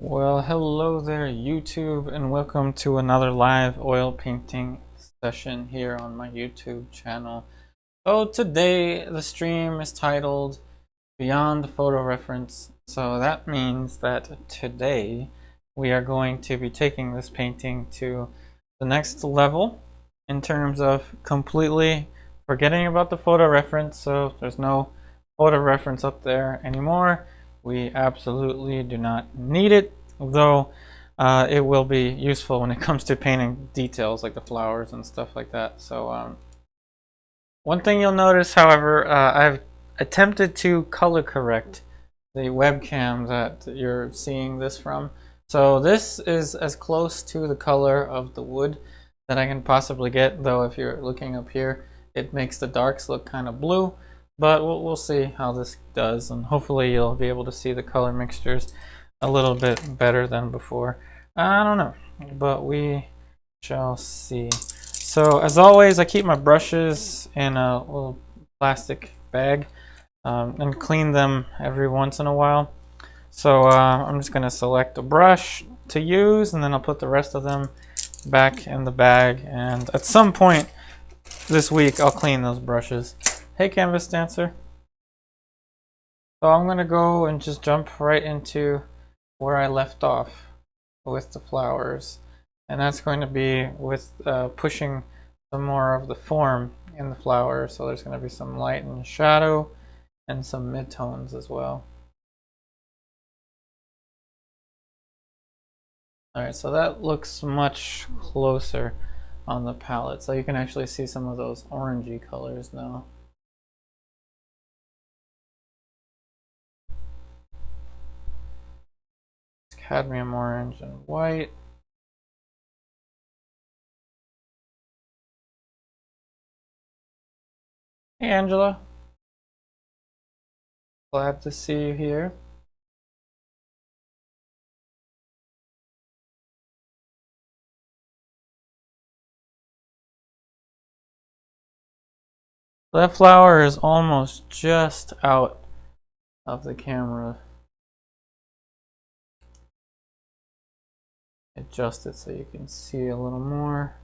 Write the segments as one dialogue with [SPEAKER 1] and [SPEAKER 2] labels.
[SPEAKER 1] Well, hello there YouTube, and welcome to another live oil painting session here on my YouTube channel. So today the stream is titled Beyond the Photo Reference. So that means that today we are going to be taking this painting to the next level in terms of completely forgetting about the photo reference. So there's no photo reference up there anymore. We absolutely do not need it, though it will be useful when it comes to painting details like the flowers and stuff like that. So one thing you'll notice, however, I've attempted to color correct the webcam that you're seeing this from. So this is as close to the color of the wood that I can possibly get, though if you're looking up here, it makes the darks look kind of blue. But we'll see how this does, and hopefully you'll be able to see the color mixtures a little bit better than before. I don't know, but we shall see. So as always, I keep my brushes in a little plastic bag and clean them every once in a while. So I'm just going to select a brush to use, and then I'll put the rest of them back in the bag. And at some point this week, I'll clean those brushes. Hey, Canvas Dancer. So I'm going to go and just jump right into where I left off with the flowers. And that's going to be with pushing some more of the form in the flower. So there's going to be some light and shadow and some midtones as well. Alright, so that looks much closer on the palette. So you can actually see some of those orangey colors now. Cadmium orange and white. Hey Angela. Glad to see you here. That flower is almost just out of the camera. Adjust it so you can see a little more.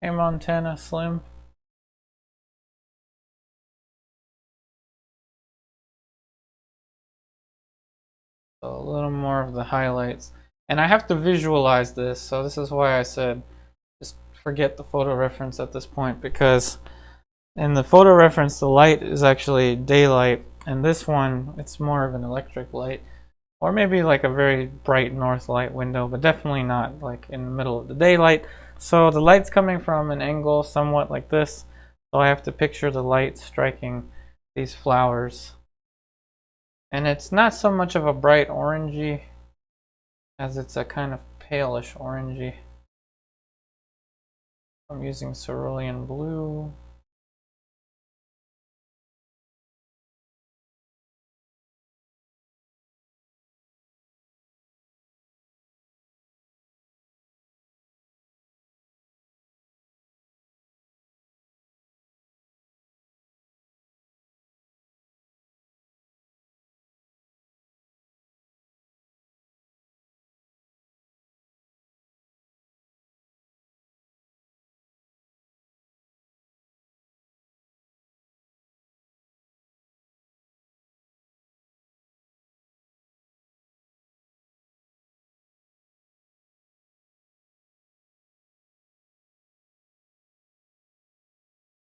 [SPEAKER 1] Hey Montana Slim. So a little more of the highlights. And I have to visualize this, so this is why I said just forget the photo reference at this point, because in the photo reference the light is actually daylight, and this one it's more of an electric light, or maybe like a very bright north light window, but definitely not like in the middle of the daylight. So the light's coming from an angle somewhat like this, so I have to picture the light striking these flowers. And it's not so much of a bright orangey as it's a kind of palish orangey. I'm using Cerulean Blue.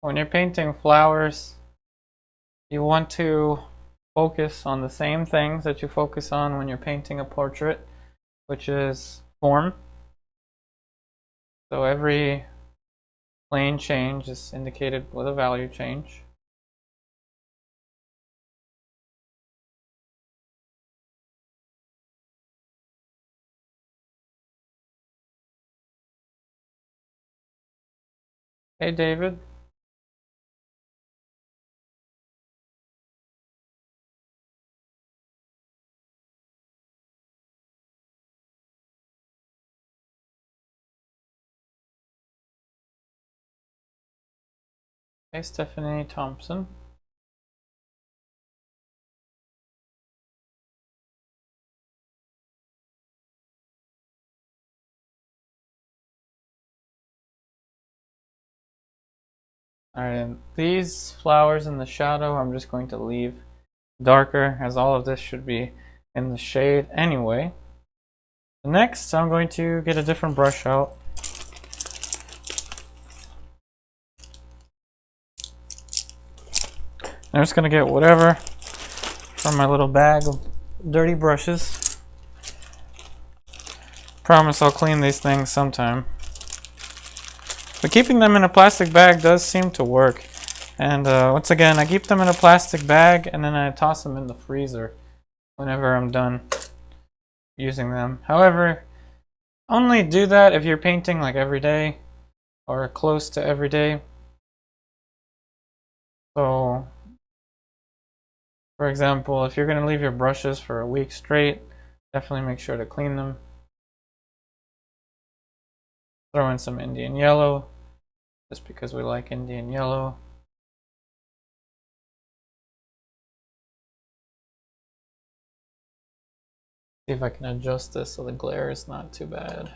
[SPEAKER 1] When you're painting flowers, you want to focus on the same things that you focus on when you're painting a portrait, which is form. So every plane change is indicated with a value change. Hey David. Okay, Stephanie Thompson. Alright, and these flowers in the shadow I'm just going to leave darker, as all of this should be in the shade anyway. Next, I'm going to get a different brush out. I'm just going to get whatever from my little bag of dirty brushes. Promise I'll clean these things sometime. But keeping them in a plastic bag does seem to work. And once again, I keep them in a plastic bag and then I toss them in the freezer whenever I'm done using them. However, only do that if you're painting like every day or close to every day. So, for example, if you're going to leave your brushes for a week straight, definitely make sure to clean them. Throw in some Indian yellow, just because we like Indian yellow. See if I can adjust this so the glare is not too bad.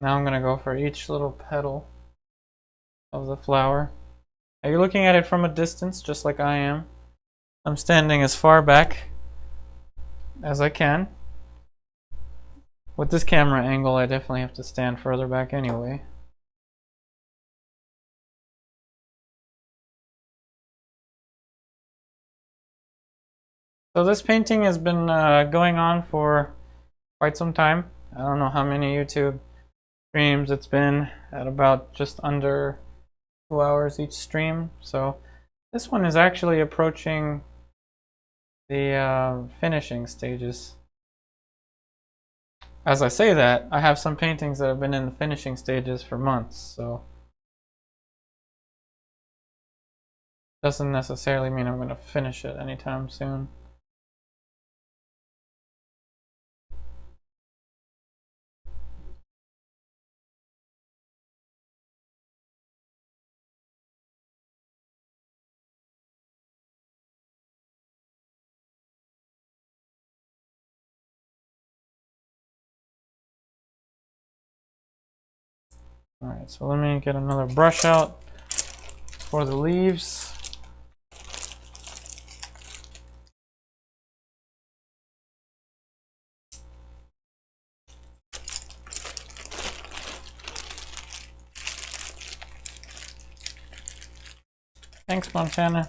[SPEAKER 1] Now I'm going to go for each little petal of the flower. Now you're looking at it from a distance, just like I am. I'm standing as far back as I can. With this camera angle, I definitely have to stand further back anyway. So this painting has been going on for quite some time. I don't know how many YouTube streams it's been, at about just under 2 hours each stream. So this one is actually approaching the finishing stages. As I say that, I have some paintings that have been in the finishing stages for months, so doesn't necessarily mean I'm going to finish it anytime soon. Alright, so let me get another brush out for the leaves. Thanks, Montana.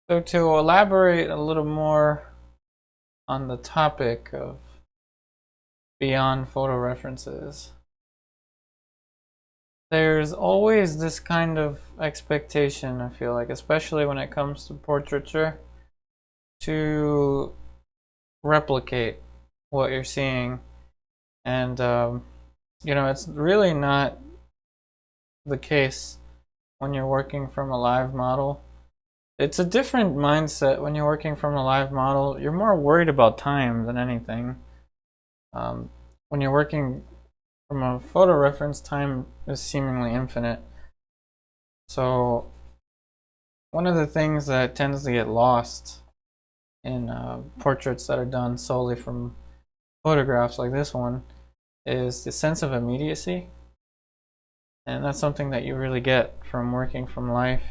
[SPEAKER 1] So to elaborate a little more on the topic of beyond photo references, there's always this kind of expectation, I feel like, especially when it comes to portraiture, to replicate what you're seeing. And you know, it's really not the case when you're working from a live model. It's a different mindset when you're working from a live model. You're more worried about time than anything. When you're working from a photo reference, time is seemingly infinite. So one of the things that tends to get lost in portraits that are done solely from photographs like this one is the sense of immediacy. And that's something that you really get from working from life.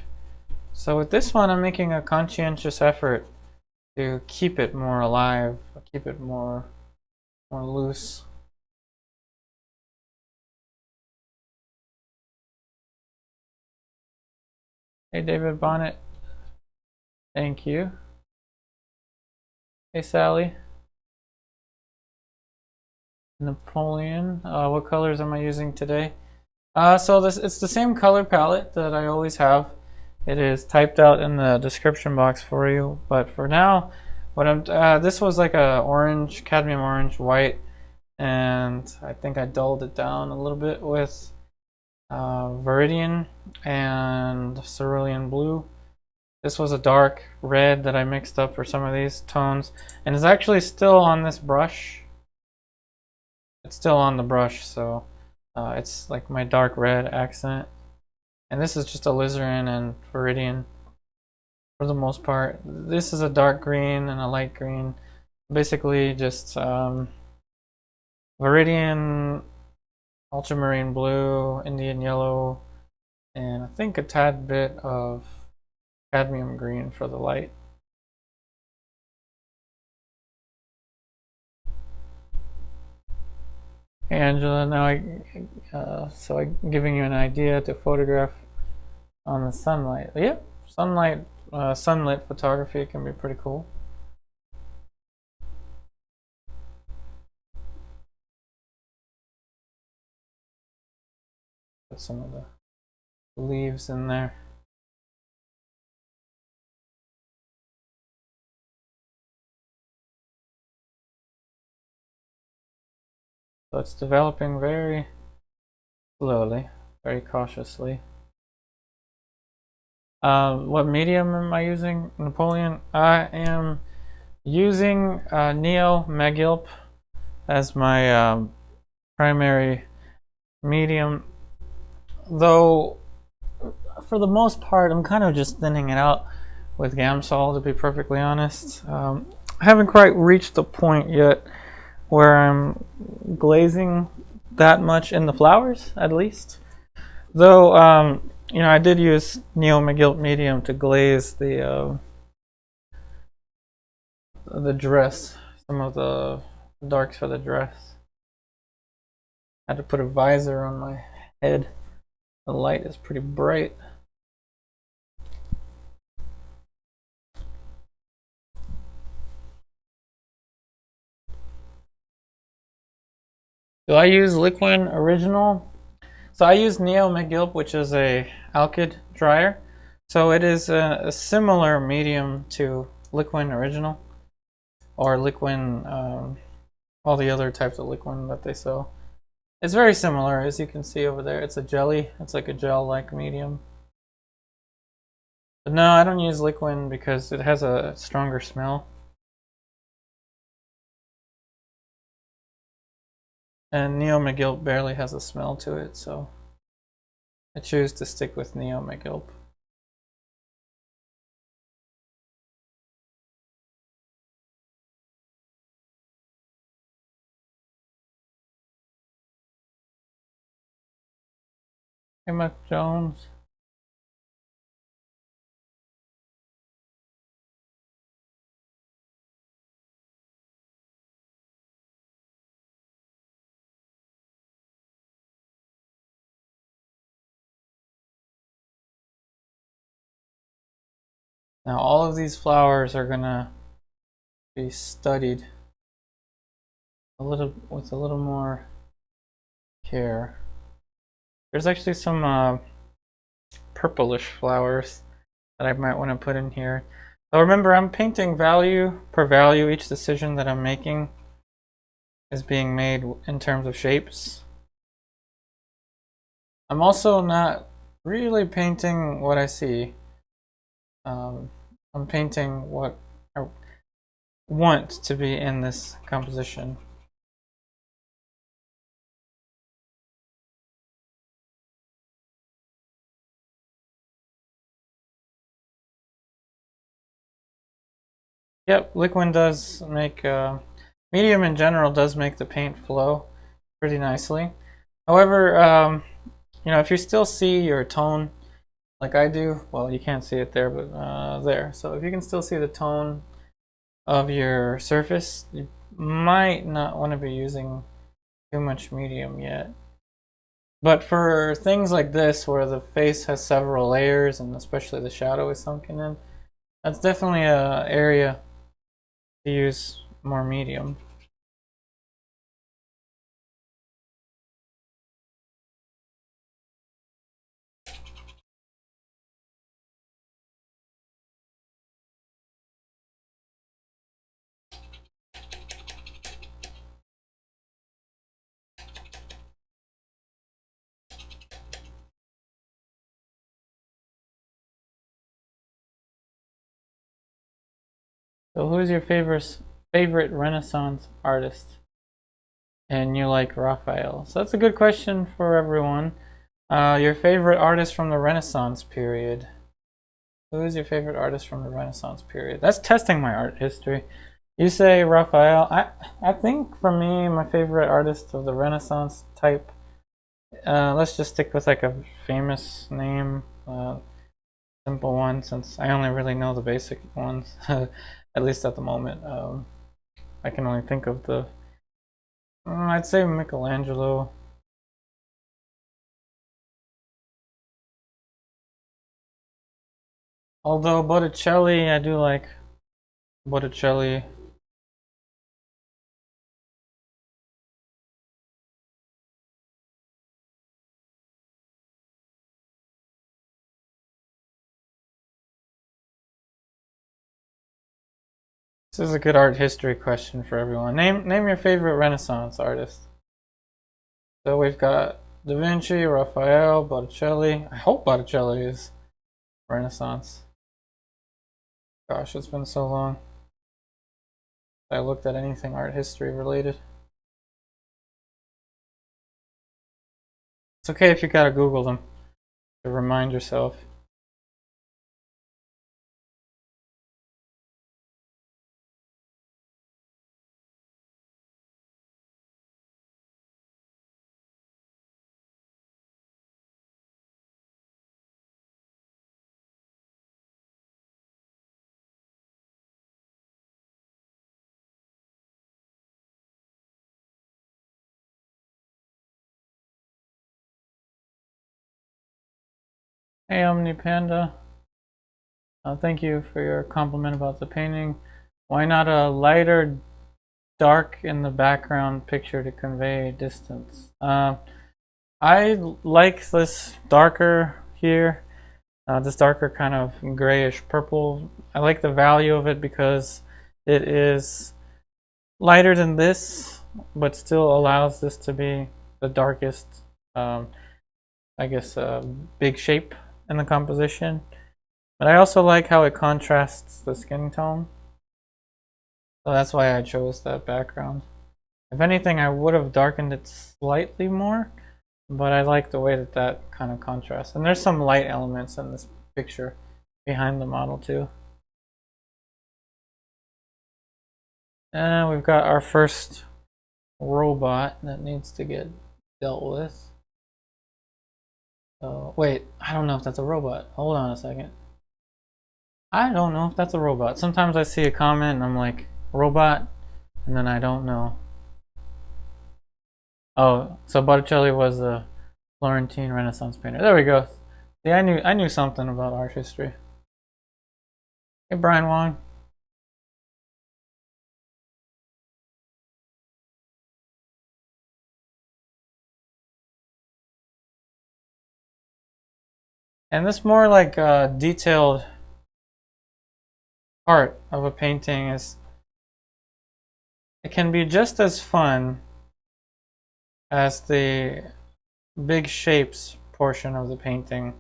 [SPEAKER 1] So with this one, I'm making a conscientious effort to keep it more alive, keep it more loose. Hey, David Bonnet. Thank you. Hey, Sally. Napoleon. What colors am I using today? So it's the same color palette that I always have. It is typed out in the description box for you, but for now
[SPEAKER 2] What I'm this was like a orange, cadmium orange, white, and I think I dulled it down a little bit with Viridian and Cerulean Blue. This was a dark red that I mixed up for some of these tones, and it's actually still on this brush. It's still on the brush, so it's like my dark red accent. And this is just alizarin and Viridian for the most part. This is a dark green and a light green. Basically just Viridian, Ultramarine blue, Indian yellow, and I think a tad bit of cadmium green for the light. Hey Angela, now I'm giving you an idea to photograph on the sunlight. Yep, sunlit photography can be pretty cool. Put some of the leaves in there. So it's developing very slowly, very cautiously. What medium am I using, Napoleon? I am using Neo-Megilp as my primary medium, though for the most part I'm kind of just thinning it out with Gamsol, to be perfectly honest. I haven't quite reached the point yet where I'm glazing that much in the flowers, at least. Though, you know, I did use Neo-Megilp medium to glaze the dress, some of the darks for the dress. I had to put a visor on my head. The light is pretty bright. Do I use Liquin Original? So I use Neo-Megilp, which is a alkyd dryer. So it is a similar medium to Liquin Original, or Liquin, all the other types of Liquin that they sell. It's very similar, as you can see over there. It's a jelly. It's like a gel-like medium. But no, I don't use Liquin because it has a stronger smell. And Neo-Megilp barely has a smell to it, so I choose to stick with Neo-Megilp. Hey, Muck Jones. Now all of these flowers are gonna be studied with a little more care. There's actually some purplish flowers that I might want to put in here. So remember, I'm painting value per value. Each decision that I'm making is being made in terms of shapes. I'm also not really painting what I see. I'm painting what I want to be in this composition. Yep, Liquin does make, medium in general does make the paint flow pretty nicely. However, you know, if you still see your tone like I do, well, you can't see it there, but there. So if you can still see the tone of your surface, you might not want to be using too much medium yet. But for things like this, where the face has several layers, and especially the shadow is sunken in, that's definitely an area to use more medium.
[SPEAKER 1] So who's your favorite Renaissance artist? And you like Raphael. So that's a good question for everyone. Your favorite artist from the Renaissance period. Who is your favorite artist from the Renaissance period? That's testing my art history. You say Raphael. I think for me, my favorite artist of the Renaissance type. Let's just stick with like a famous name, simple one, since I only really know the basic ones. At least at the moment, I can only think of the. I'd say Michelangelo. Although Botticelli, I do like Botticelli. This is a good art history question for everyone. Name your favorite Renaissance artist. So we've got Da Vinci, Raphael, Botticelli. I hope Botticelli is Renaissance. Gosh, it's been so long I looked at anything art history related. It's okay if you gotta Google them to remind yourself. Hey OmniPanda, thank you for your compliment about the painting. Why not a lighter dark in the background picture to convey distance? I like this darker here, this darker kind of grayish purple. I like the value of it because it is lighter than this, but still allows this to be the darkest, I guess, big shape in the composition. But I also like how it contrasts the skin tone. So that's why I chose that background. If anything, I would have darkened it slightly more, but I like the way that that kind of contrasts. And there's some light elements in this picture behind the model too. And we've got our first robot that needs to get dealt with. So, wait, I don't know if that's a robot. Hold on a second. I don't know if that's a robot. Sometimes I see a comment and I'm like, robot, and then I don't know. Oh, so Botticelli was a Florentine Renaissance painter. There we go. See, I knew something about art history. Hey, Brian Wong. And this more like detailed part of a painting is, it can be just as fun as the big shapes portion of the painting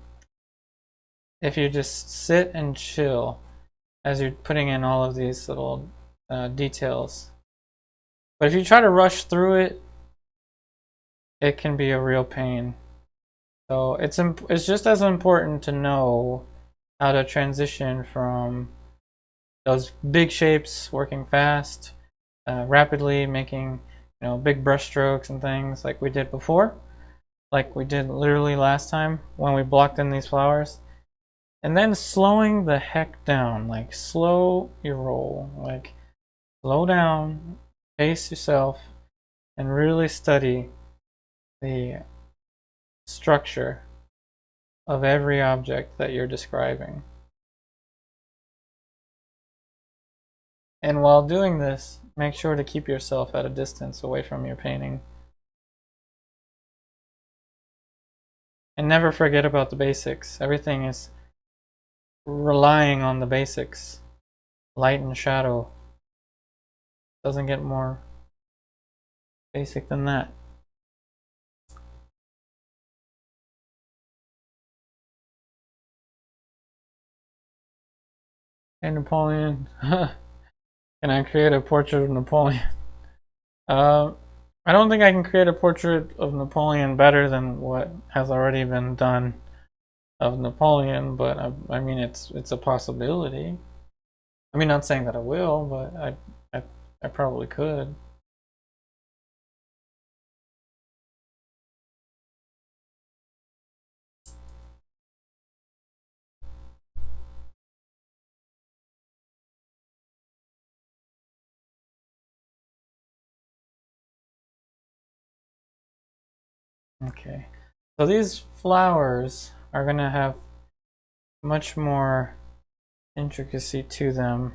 [SPEAKER 1] if you just sit and chill as you're putting in all of these little details. But if you try to rush through it, it can be a real pain. So it's just as important to know how to transition from those big shapes, working fast, rapidly, making big brush strokes and things like we did before, like we did literally last time when we blocked in these flowers, and then slowing the heck down, like slow your roll, like slow down, pace yourself, and really study the structure of every object that you're describing. And while doing this, make sure to keep yourself at a distance away from your painting. And never forget about the basics. Everything is relying on the basics. Light and shadow. Doesn't get more basic than that. Hey Napoleon.
[SPEAKER 2] Can I create a portrait of Napoleon? Uh, I don't think I can create a portrait of Napoleon better than what has already been done of Napoleon, but I mean it's a possibility. I mean, not saying that I will, but I probably could. Okay, so these flowers are gonna have much more intricacy to them.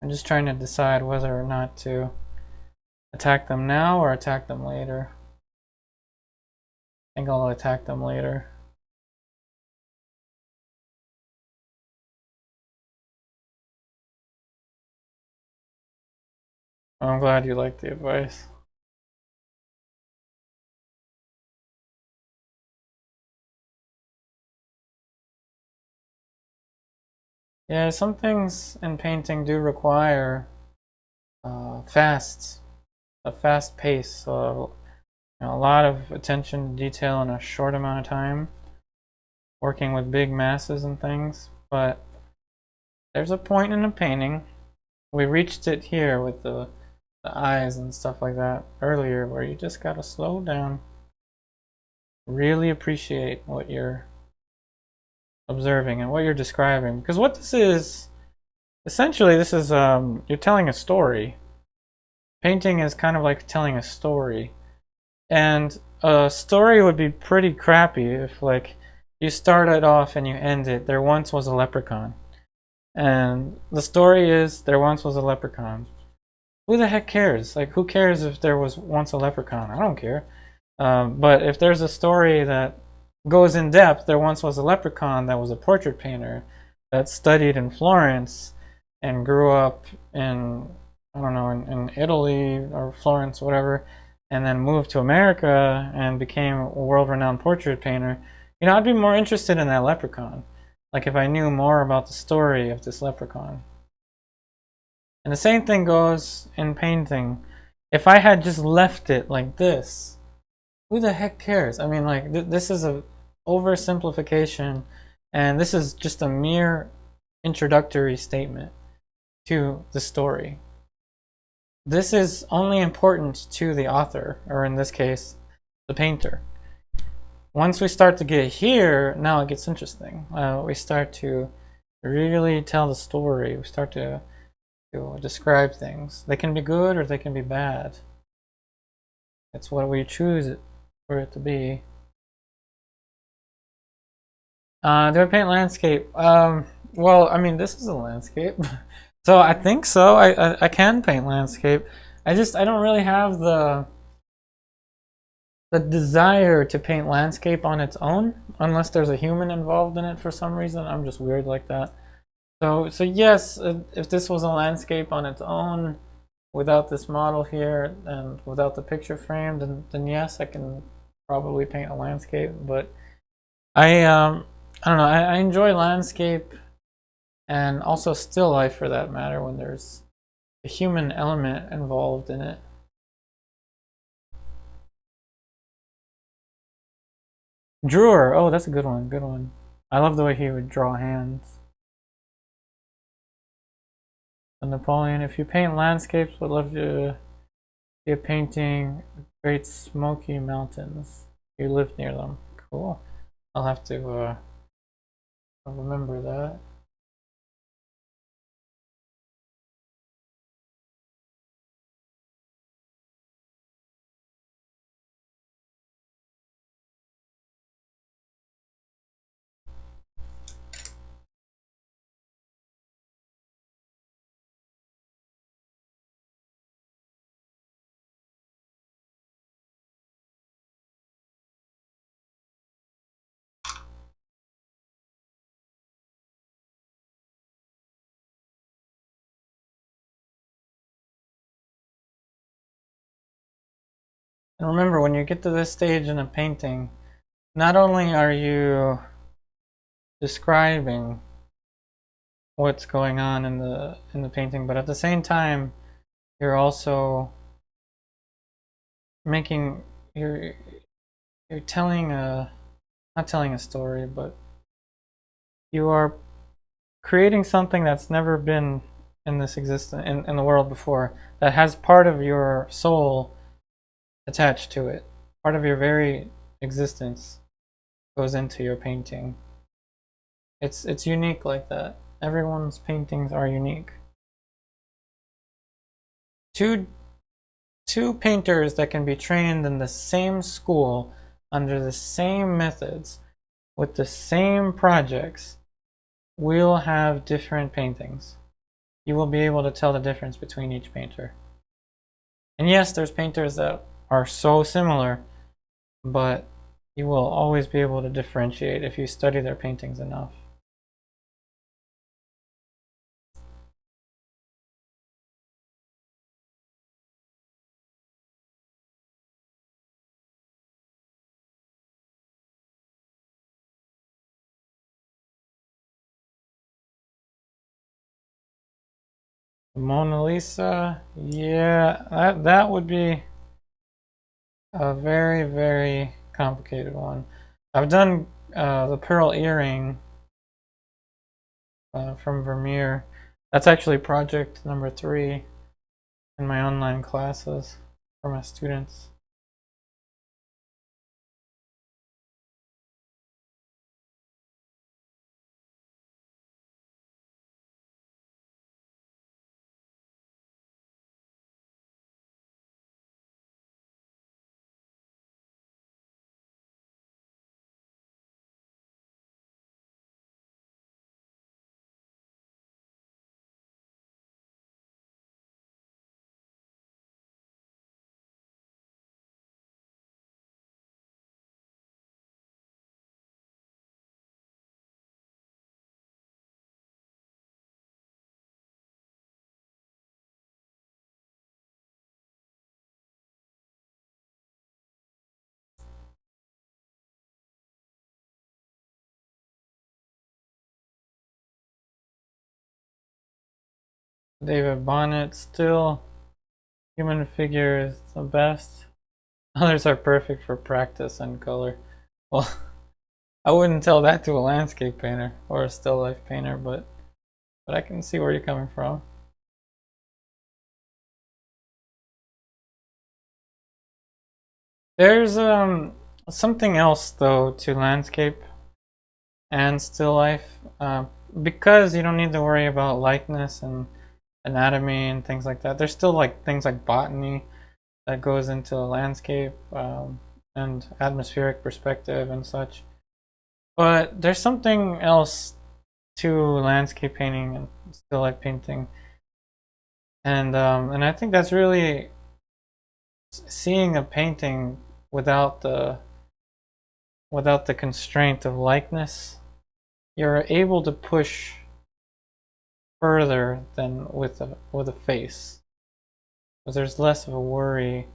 [SPEAKER 2] I'm just trying to decide whether or not to attack them now or attack them later. I think I'll attack them later. I'm glad you like the advice. Yeah, some things in painting do require a fast pace. So a lot of attention to detail in a short amount of time, working with big masses and things. But there's a point in a painting. We reached it here with the eyes and stuff like that earlier, where you just gotta slow down, really appreciate what you're observing and what you're describing. Because what this is, essentially, this is you're telling a story. Painting is kind of like telling a story, and a story would be pretty crappy if, like, you start it off and you end it. There once was a leprechaun, and the story is there once was a leprechaun. Who the heck cares? Like, who cares if there was once a leprechaun? I don't care. But if there's a story that goes in depth, there once was a leprechaun that was a portrait painter that studied in Florence and grew up in, I don't know, in Italy or Florence, whatever, and then moved to America and became a world-renowned portrait painter. You know, I'd be more interested in that leprechaun. Like, if I knew more about the story of this leprechaun. And the same thing goes in painting. If I had just left it like this, who the heck cares? I mean, like, this is a oversimplification, and this is just a mere introductory statement to the story. This is only important to the author, or in this case, the painter. Once we start to get here, now it gets interesting. We start to really tell the story. We start to describe things. They can be good or they can be bad. It's what we choose for it to be. Do I paint landscape? Well, I mean, this is a landscape, so I think so. I can paint landscape. I don't really have the desire to paint landscape on its own, unless there's a human involved in it for some reason. I'm just weird like that. So yes, if this was a landscape on its own, without this model here and without the picture frame, then yes, I can probably paint a landscape. But I don't know. I enjoy landscape and also still life, for that matter, when there's a human element involved in it. Drewer, oh, that's a good one. Good one. I love the way he would draw hands. And Napoleon, if you paint landscapes, would love to see a painting Great Smoky Mountains. You live near them. Cool. I'll have to remember that. And remember, when you get to this stage in a painting, not only are you describing what's going on in the painting, but at the same time you're also making you're telling a not telling a story, but you are creating something that's never been in this existence in the world before, that has part of your soul attached to it. Part of your very existence goes into your painting. It's unique like that. Everyone's paintings are unique. Two painters that can be trained in the same school under the same methods with the same projects will have different paintings. You will be able to tell the difference between each painter. And yes, there's painters that are so similar, but you will always be able to differentiate if you study their paintings enough. Mona Lisa, yeah, that would be a very, very complicated one. I've done the pearl earring from Vermeer. That's actually project number 3 in my online classes for my students. David Bonnet, still human figure is the best. Others are perfect for practice and color. Well, I wouldn't tell that to a landscape painter or a still life painter, but I can see where you're coming from. There's something else though to landscape and still life, because you don't need to worry about likeness and anatomy and things like that. There's still like things like botany that goes into landscape and atmospheric perspective and such. But there's something else to landscape painting and still life painting, and I think that's really seeing a painting without the constraint of likeness. You're able to push further than with a face, because there's less of a worry.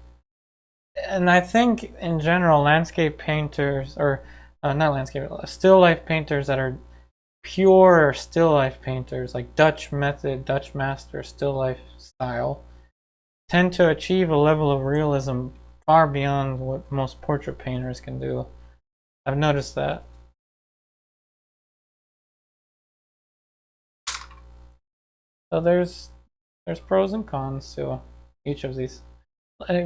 [SPEAKER 2] And I think in general, landscape painters, or not landscape, still life painters that are pure still life painters, like Dutch method, Dutch master still life style, tend to achieve a level of realism far beyond what most portrait painters can do. I've noticed that. So there's pros and cons to each of these.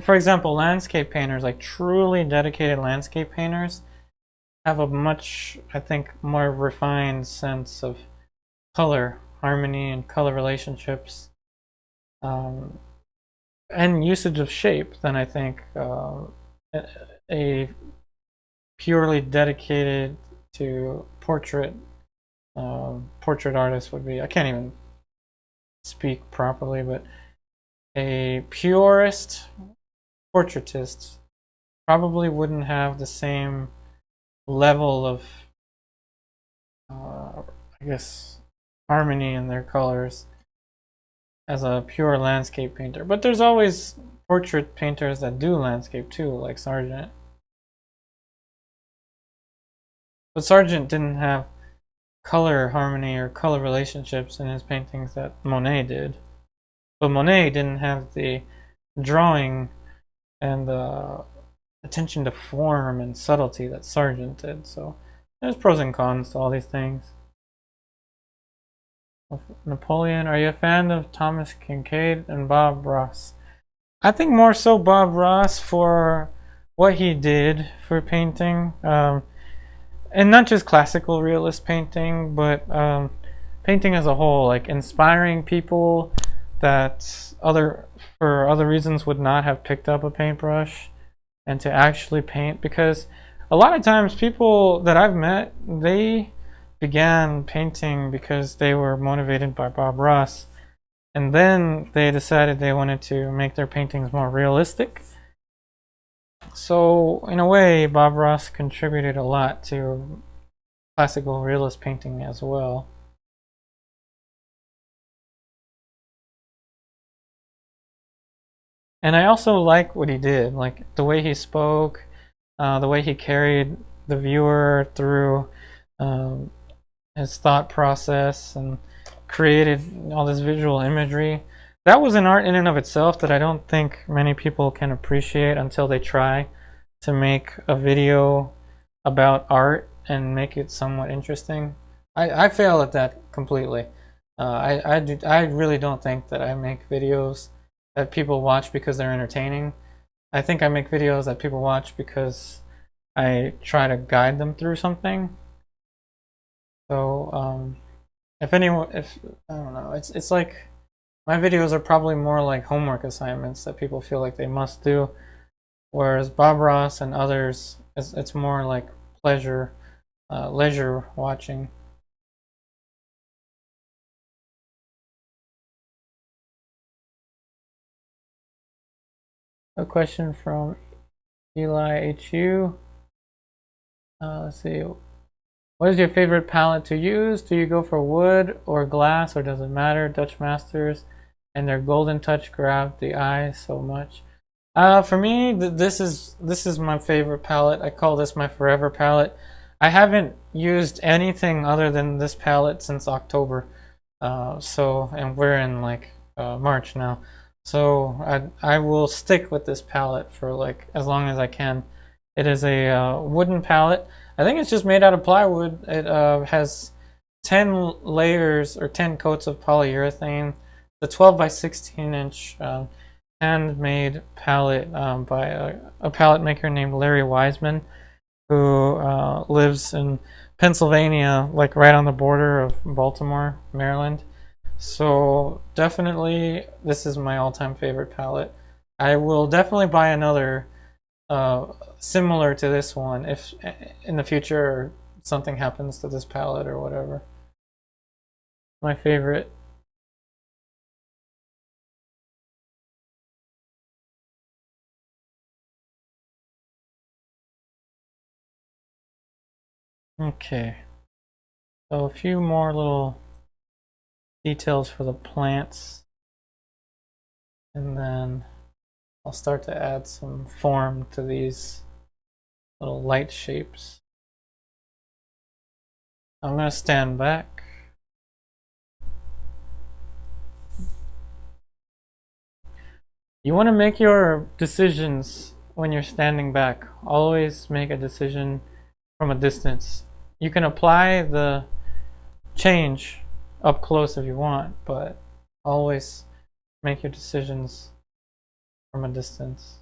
[SPEAKER 2] For example, landscape painters, like truly dedicated landscape painters, have a much, I think, more refined sense of color, harmony, and color relationships, and usage of shape than I think a purely dedicated to portrait artist would be. I can't even speak properly, but a purist portraitist probably wouldn't have the same level of I guess harmony in their colors as a pure landscape painter. But there's always portrait painters that do landscape too, like Sargent. But Sargent didn't have color harmony or color relationships in his paintings that Monet did. But Monet didn't have the drawing and the attention to form and subtlety that Sargent did. So there's pros and cons to all these things. Napoleon, are you a fan of Thomas Kincaid and Bob Ross? I think more so Bob Ross for what he did for painting, and not just classical realist painting, but painting as a whole, like inspiring people that for other reasons would not have picked up a paintbrush and to actually paint. Because a lot of times people that I've met, they began painting because they were motivated by Bob Ross, and then they decided they wanted to make their paintings more realistic. So in a way, Bob Ross contributed a lot to classical realist painting as well. And I also like what he did, like the way he spoke, the way he carried the viewer through his thought process and created all this visual imagery. That was an art in and of itself that I don't think many people can appreciate until they try to make a video about art and make it somewhat interesting. I fail at that completely. I really don't think that I make videos that people watch because they're entertaining. I think I make videos that people watch because I try to guide them through something. So if I don't know, it's like my videos are probably more like homework assignments that people feel like they must do, whereas Bob Ross and others, it's more like pleasure, leisure watching. A question from Eli HU. Let's see. What is your favorite palette to use? Do you go for wood or glass, or does it matter? Dutch Masters and their golden touch grab the eye so much. For me, this is my favorite palette. I call this my forever palette. I haven't used anything other than this palette since October. And we're in like March now. So I will stick with this palette for like as long as I can. It is a wooden palette. I think it's just made out of plywood. It has 10 layers or 10 coats of polyurethane. The 12 by 16 inch handmade palette by a palette maker named Larry Wiseman, who lives in Pennsylvania, like right on the border of Baltimore, Maryland. So definitely this is my all-time favorite palette. I will definitely buy another similar to this one if in the future something happens to this palette or whatever. My favorite. Okay, so a few more little details for the plants, and then I'll start to add some form to these little light shapes. I'm going to stand back. You want to make your decisions when you're standing back. Always make a decision from a distance. You can apply the change up close if you want, but always make your decisions from a distance.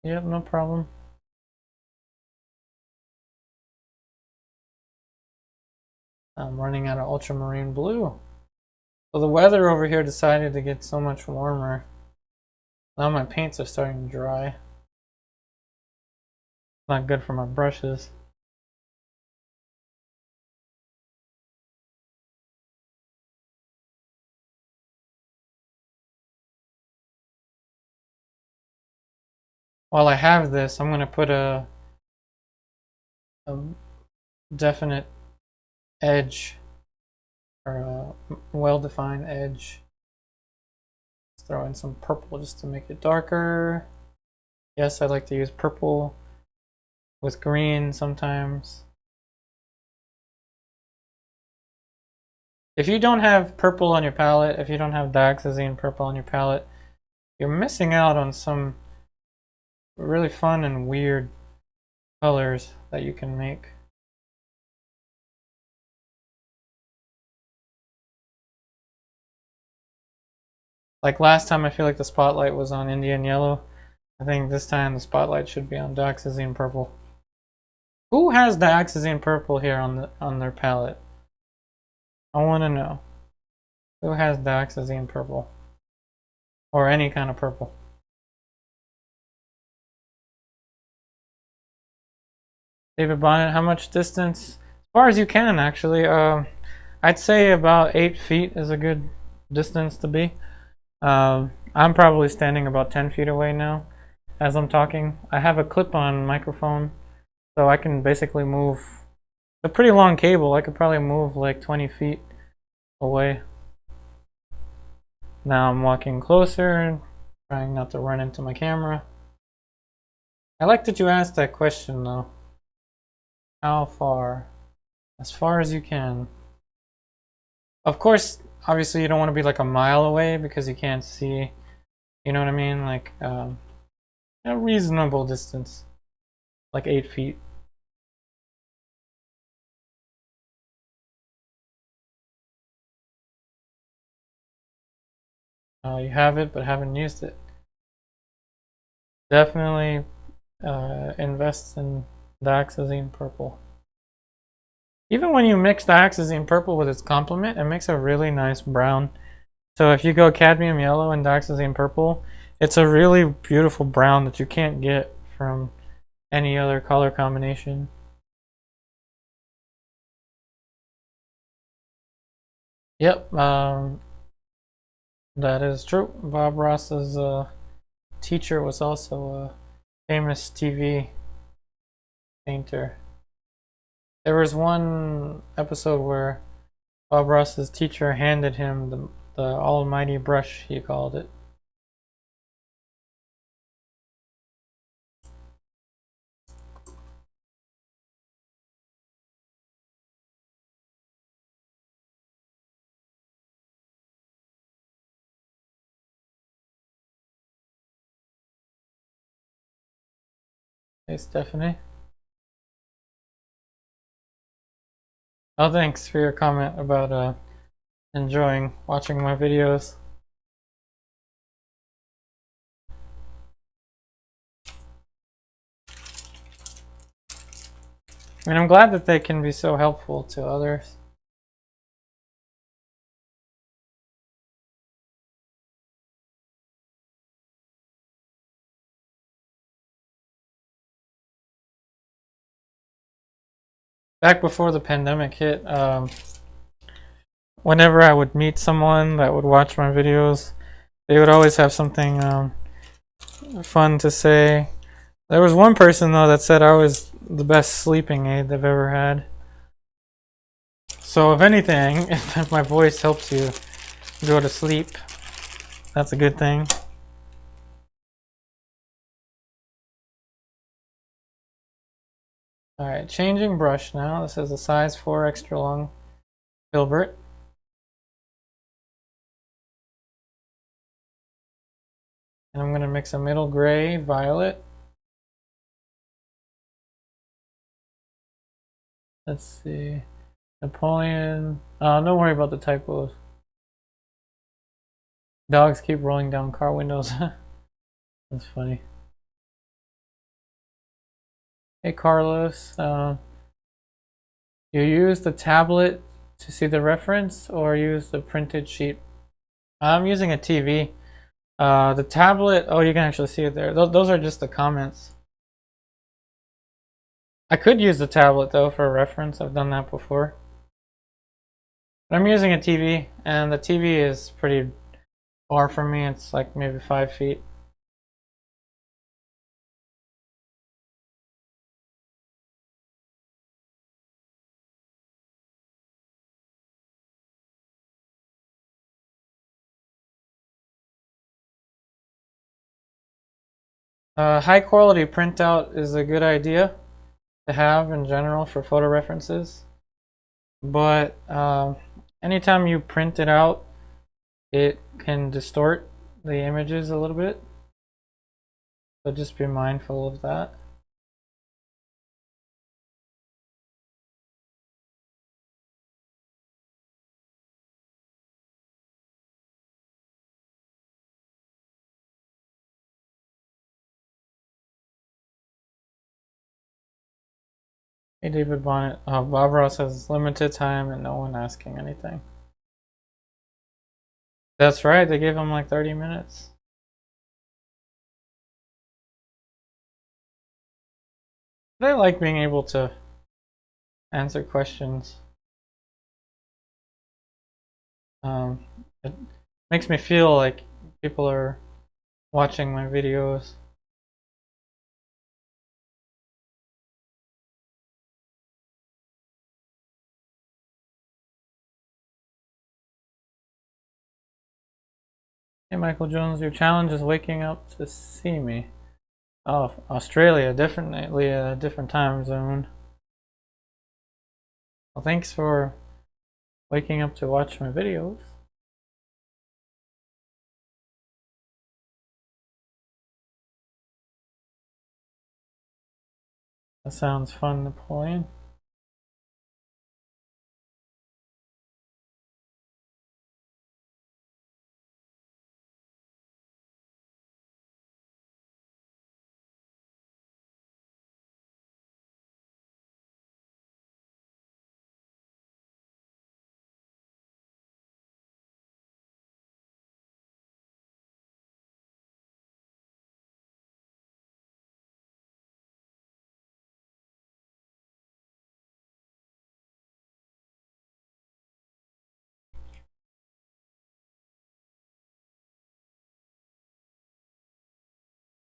[SPEAKER 2] Yep, no problem. I'm running out of ultramarine blue. So the weather over here decided to get so much warmer. Now my paints are starting to dry. Not good for my brushes. While I have this, I'm going to put a definite edge or a well-defined edge. Let's throw in some purple just to make it darker. Yes, I like to use purple with green sometimes. If you don't have purple on your palette, if you don't have Dioxazine purple on your palette, you're missing out on some really fun and weird colors that you can make. Like last time, I feel like the spotlight was on Indian Yellow. I think this time the spotlight should be on Dioxazine Purple. Who has Dioxazine Purple here on their palette? I want to know. Who has Dioxazine Purple? Or any kind of purple? David Bonnet, how much distance? As far as you can, actually. I'd say about 8 feet is a good distance to be. I'm probably standing about 10 feet away now as I'm talking. I have a clip-on microphone, so I can basically move a pretty long cable. I could probably move like 20 feet away. Now I'm walking closer, trying not to run into my camera. I like that you asked that question though. How far? As far as you can. Of course, obviously you don't want to be like a mile away because you can't see, you know what I mean? Like a reasonable distance, like 8 feet. You have it but haven't used it. Definitely invest in Dioxazine Purple. Even when you mix Dioxazine Purple with its complement, it makes a really nice brown. So if you go Cadmium Yellow and Dioxazine Purple, it's a really beautiful brown that you can't get from any other color combination. Yep, that is true. Bob Ross's teacher was also a famous TV painter. There was one episode where Bob Ross's teacher handed him the almighty brush, he called it. Hey, Stephanie. Oh, thanks for your comment about enjoying watching my videos. I mean, I'm glad that they can be so helpful to others. Back before the pandemic hit, whenever I would meet someone that would watch my videos, they would always have something fun to say. There was one person though that said I was the best sleeping aid they've ever had. So if anything, if my voice helps you go to sleep, that's a good thing. Alright, changing brush now. This is a size 4 extra long filbert. And I'm going to mix a middle gray, violet. Let's see. Napoleon. Don't worry about the typos. Dogs keep rolling down car windows. That's funny. Hey Carlos, you use the tablet to see the reference or use the printed sheet? I'm using a TV. The tablet, oh, you can actually see it there. Those are just the comments. I could use the tablet though for a reference. I've done that before. But I'm using a TV, and the TV is pretty far from me. It's like maybe 5 feet. High quality printout is a good idea to have in general for photo references, but anytime you print it out, it can distort the images a little bit, so just be mindful of that. Hey David Bonnet, Bob Ross has limited time and no one asking anything. That's right, they gave him like 30 minutes. But I like being able to answer questions. It makes me feel like people are watching my videos. Hey Michael Jones, your challenge is waking up to see me. Oh, Australia, definitely a different time zone. Well, thanks for waking up to watch my videos. That sounds fun, Napoleon.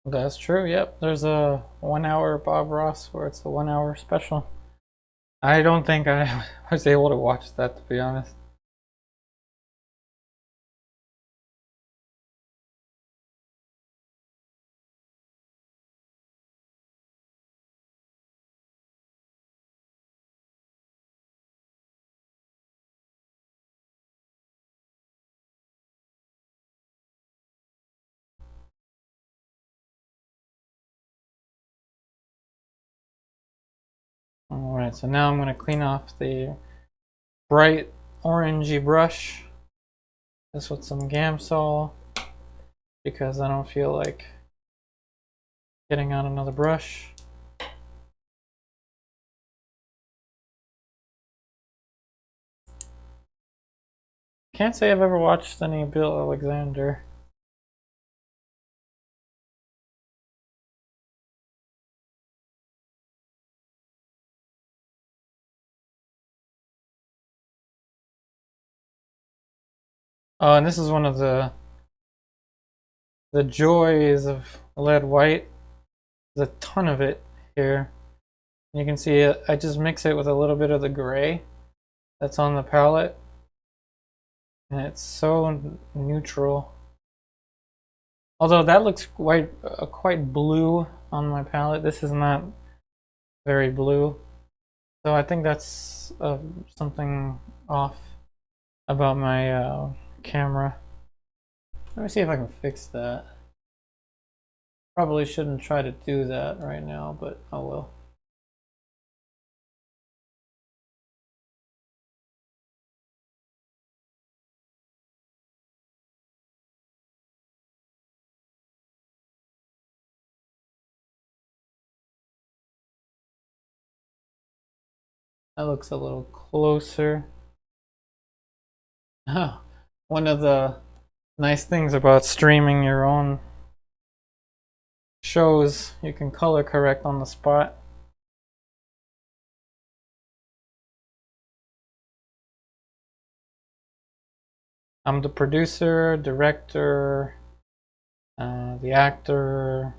[SPEAKER 2] That's true, yep. There's a 1 hour Bob Ross where it's a 1 hour special. I don't think I was able to watch that, to be honest. Alright, so now I'm going to clean off the bright orangey brush. This with some Gamsol, because I don't feel like getting out another brush. Can't say I've ever watched any Bill Alexander. Oh, and this is one of the joys of lead white. There's a ton of it here. You can see it, I just mix it with a little bit of the gray that's on the palette, and it's so neutral. Although that looks quite blue on my palette. This is not very blue, so I think that's something off about my camera. Let me see if I can fix that. Probably shouldn't try to do that right now, but I will. That looks a little closer. One of the nice things about streaming your own shows, you can color correct on the spot. I'm the producer, director, the actor,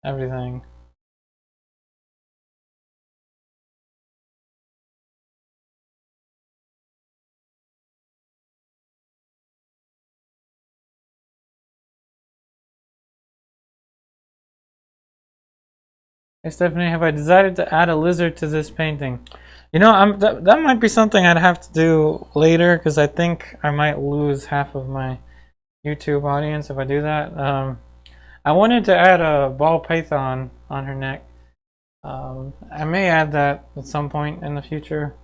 [SPEAKER 2] everything. Hey Stephanie, have I decided to add a lizard to this painting? You know, that might be something I'd have to do later because I think I might lose half of my YouTube audience if I do that. I wanted to add a ball python on her neck. I may add that at some point in the future,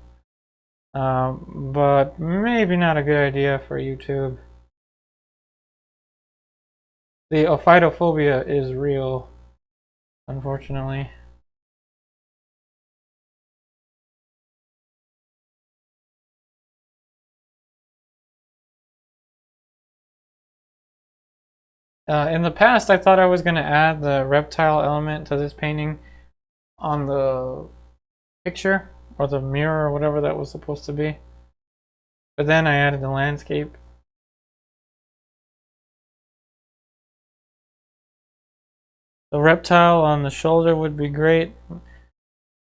[SPEAKER 2] but maybe not a good idea for YouTube. The ophidophobia is real, unfortunately. In the past, I thought I was going to add the reptile element to this painting on the picture or the mirror or whatever that was supposed to be. But then I added the landscape. The reptile on the shoulder would be great.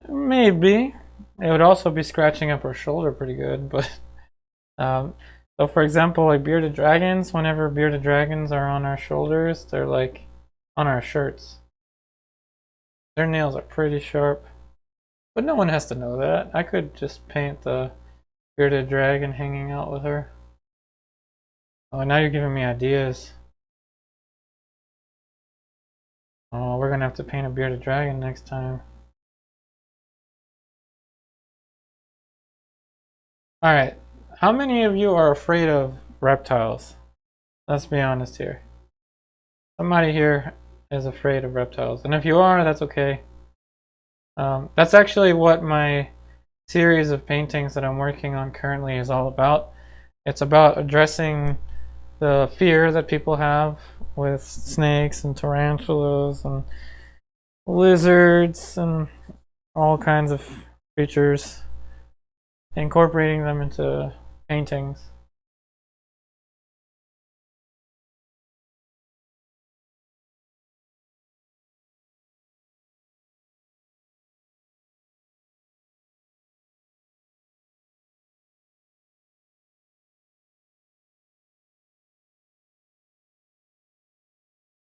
[SPEAKER 2] Maybe. It would also be scratching up her shoulder pretty good, but so for example, like bearded dragons, whenever bearded dragons are on our shoulders, they're like on our shirts. Their nails are pretty sharp. But no one has to know that. I could just paint the bearded dragon hanging out with her. Oh, now you're giving me ideas. Oh, we're gonna have to paint a bearded dragon next time. Alright, how many of you are afraid of reptiles? Let's be honest here. Somebody here is afraid of reptiles. And if you are, that's okay. That's actually what my series of paintings that I'm working on currently is all about. It's about addressing the fear that people have with snakes and tarantulas and lizards and all kinds of creatures, incorporating them into paintings.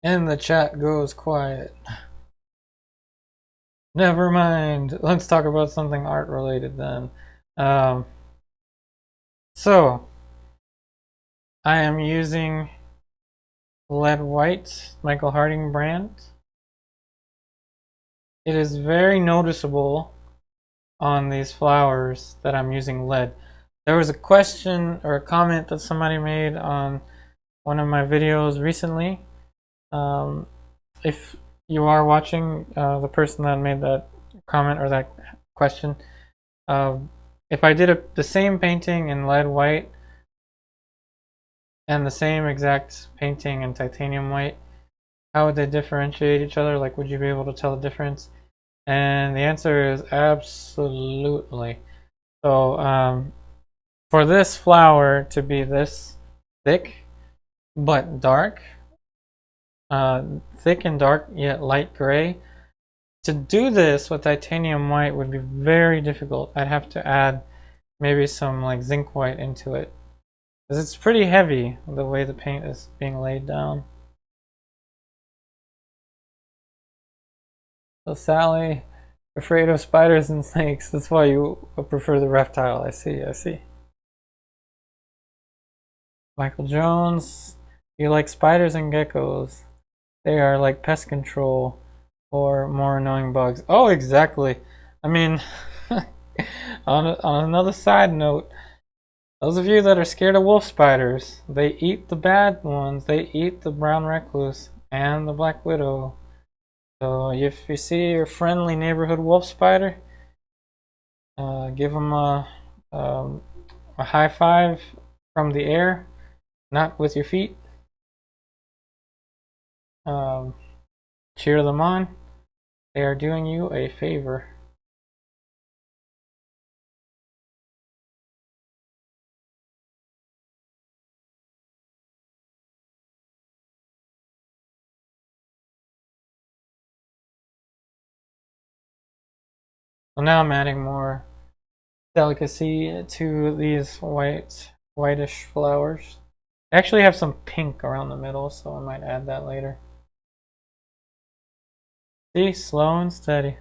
[SPEAKER 2] And the chat goes quiet. Never mind. Let's talk about something art related then. So, I am using lead white, Michael Harding brand. It is very noticeable on these flowers that I'm using lead. There was a question or a comment that somebody made on one of my videos recently. If you are watching, the person that made that comment or that question, if I did the same painting in lead white and the same exact painting in titanium white, how would they differentiate each other? Like, would you be able to tell the difference? And the answer is absolutely. So for this flower to be this thick but dark, thick and dark yet light gray, to do this with titanium white would be very difficult. I'd have to add maybe some like zinc white into it, because it's pretty heavy the way the paint is being laid down. So Sally, afraid of spiders and snakes. That's why you prefer the reptile. I see, I see. Michael Jones, you like spiders and geckos. They are like pest control or more annoying bugs. Oh, exactly. I mean, on another side note, those of you that are scared of wolf spiders, they eat the bad ones. They eat the brown recluse and the black widow. So if you see your friendly neighborhood wolf spider, give them a high five from the air, not with your feet. Cheer them on. They are doing you a favor. So now I'm adding more delicacy to these whitish flowers. I actually have some pink around the middle, so I might add that later. See, slow and steady.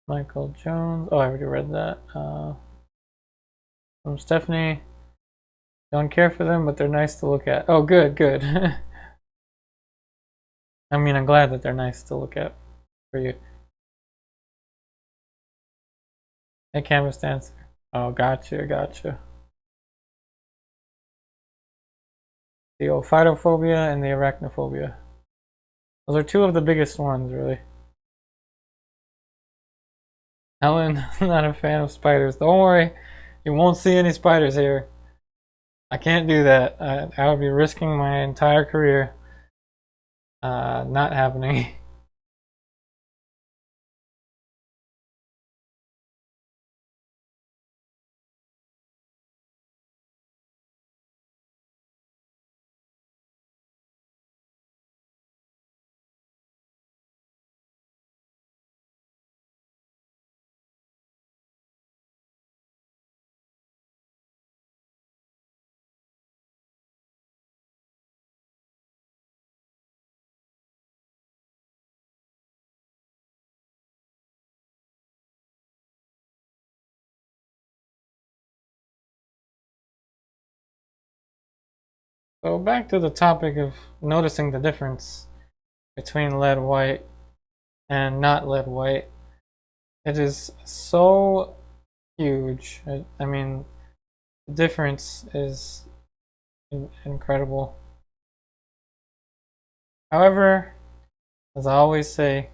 [SPEAKER 2] Michael Jones. Oh, I already read that. From Stephanie. Don't care for them, but they're nice to look at. Oh, good, good. I mean, I'm glad that they're nice to look at for you. Hey, canvas dancer. Oh, gotcha, gotcha. The ophidophobia and the arachnophobia. Those are two of the biggest ones, really. Helen, not a fan of spiders. Don't worry, you won't see any spiders here. I can't do that. I would be risking my entire career. Not happening. So back to the topic of noticing the difference between lead white and not lead white. It is so huge. I mean, the difference is incredible. However, as I always say,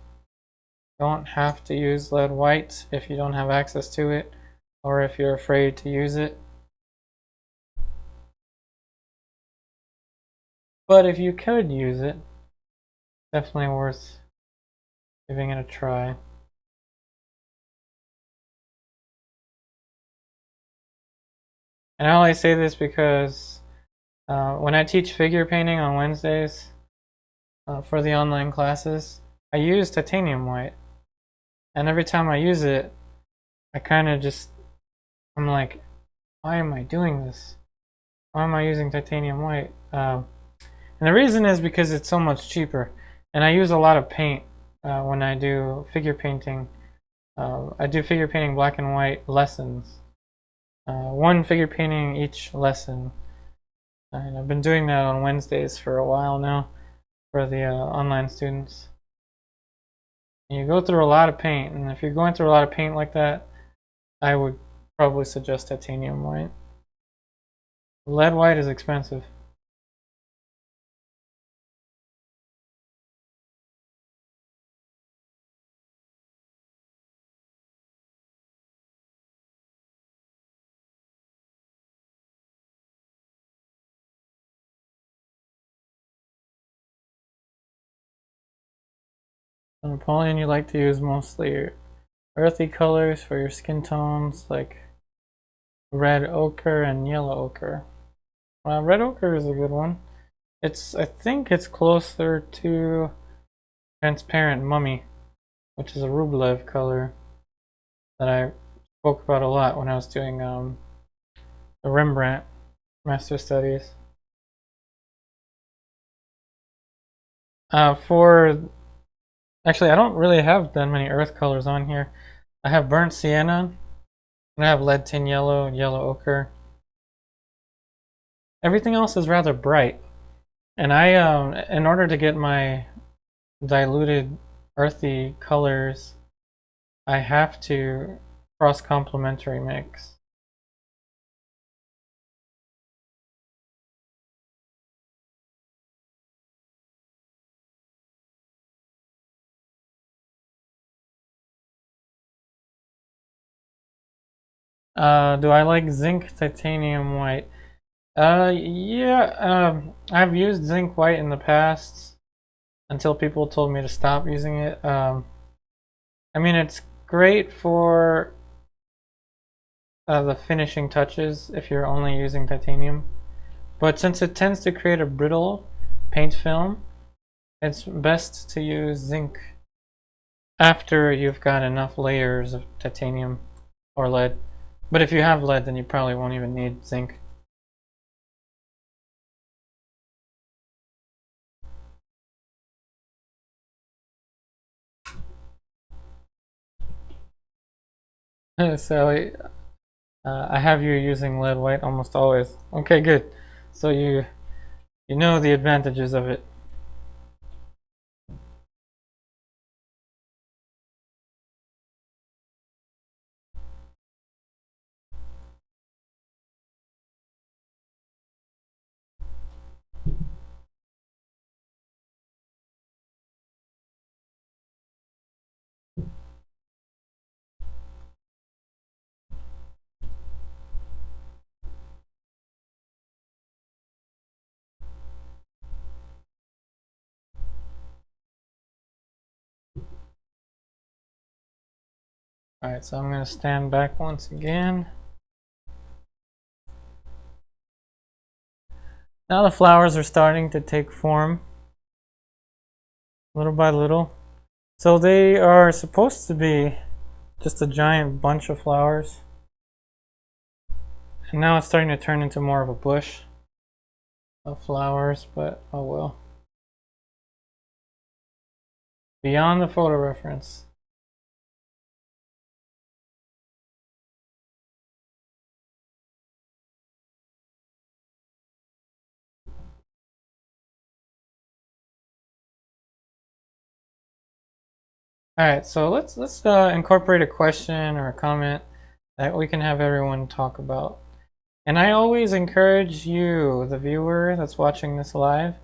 [SPEAKER 2] you don't have to use lead white if you don't have access to it or if you're afraid to use it. But if you could use it, definitely worth giving it a try. And I only say this because when I teach figure painting on Wednesdays for the online classes, I use titanium white. And every time I use it, I kind of just, I'm like, why am I doing this? Why am I using titanium white? And the reason is because it's so much cheaper. And I use a lot of paint when I do figure painting. I do figure painting black and white lessons. One figure painting each lesson. And I've been doing that on Wednesdays for a while now for the online students. And you go through a lot of paint, and if you're going through a lot of paint like that, I would probably suggest titanium white. Lead white is expensive. Napoleon, you like to use mostly earthy colors for your skin tones, like red ochre and yellow ochre. Red ochre is a good one. I think it's closer to transparent mummy, which is a Rublev color that I spoke about a lot when I was doing the Rembrandt Master Studies. Actually, I don't really have that many earth colors on here. I have burnt sienna, and I have lead tin yellow and yellow ochre. Everything else is rather bright, and in order to get my diluted earthy colors, I have to cross complementary mix. Do I like zinc titanium white? Yeah, I've used zinc white in the past until people told me to stop using it. I mean, it's great for the finishing touches if you're only using titanium, but since it tends to create a brittle paint film, it's best to use zinc after you've got enough layers of titanium or lead. But if you have lead, then you probably won't even need zinc. So I have you using lead white almost always. Okay, good. So you know the advantages of it. Alright, so I'm going to stand back once again. Now the flowers are starting to take form little by little. So they are supposed to be just a giant bunch of flowers. And now it's starting to turn into more of a bush of flowers, but oh well. Beyond the photo reference. Alright, so let's incorporate a question or a comment that we can have everyone talk about. And I always encourage you, the viewer that's watching this live,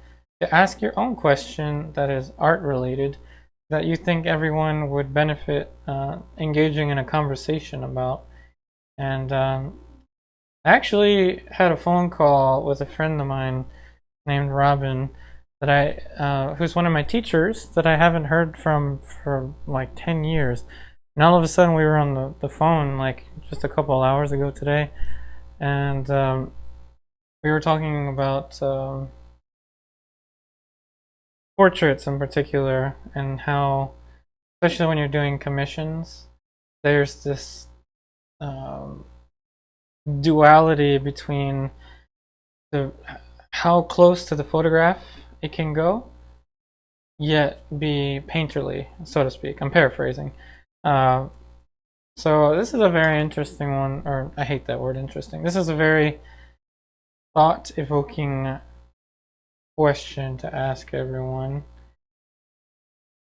[SPEAKER 2] to ask your own question that is art related that you think everyone would benefit engaging in a conversation about. And I actually had a phone call with a friend of mine named Robin that who's one of my teachers that I haven't heard from for like 10 years. And all of a sudden we were on the phone like just a couple hours ago today, and we were talking about portraits in particular, and how, especially when you're doing commissions, there's this duality between how close to the photograph it can go, yet be painterly, so to speak. I'm paraphrasing. So this is a very interesting one, or I hate that word interesting. This is a very thought-evoking question to ask everyone.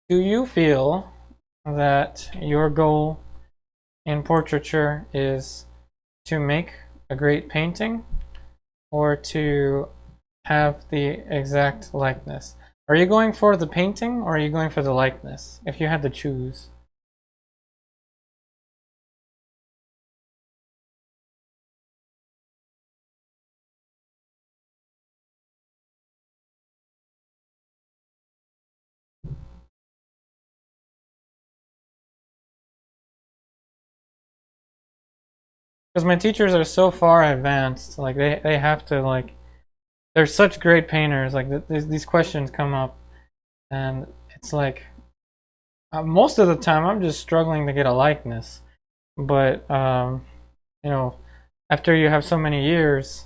[SPEAKER 2] Do you feel that your goal in portraiture is to make a great painting, or to have the exact likeness? Are you going for the painting, or are you going for the likeness, if you had to choose? Because my teachers are so far advanced, like they have to, like, they're such great painters. Like these questions come up, and it's like most of the time I'm just struggling to get a likeness. But you know, after you have so many years,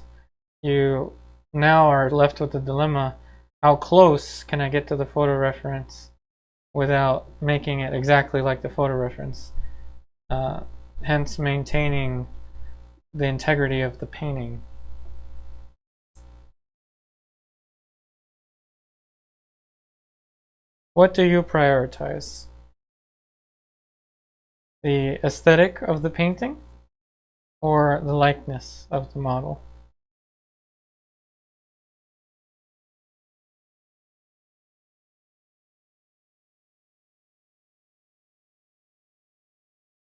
[SPEAKER 2] you now are left with the dilemma: how close can I get to the photo reference without making it exactly like the photo reference? Hence, maintaining the integrity of the painting. What do you prioritize? The aesthetic of the painting, or the likeness of the model?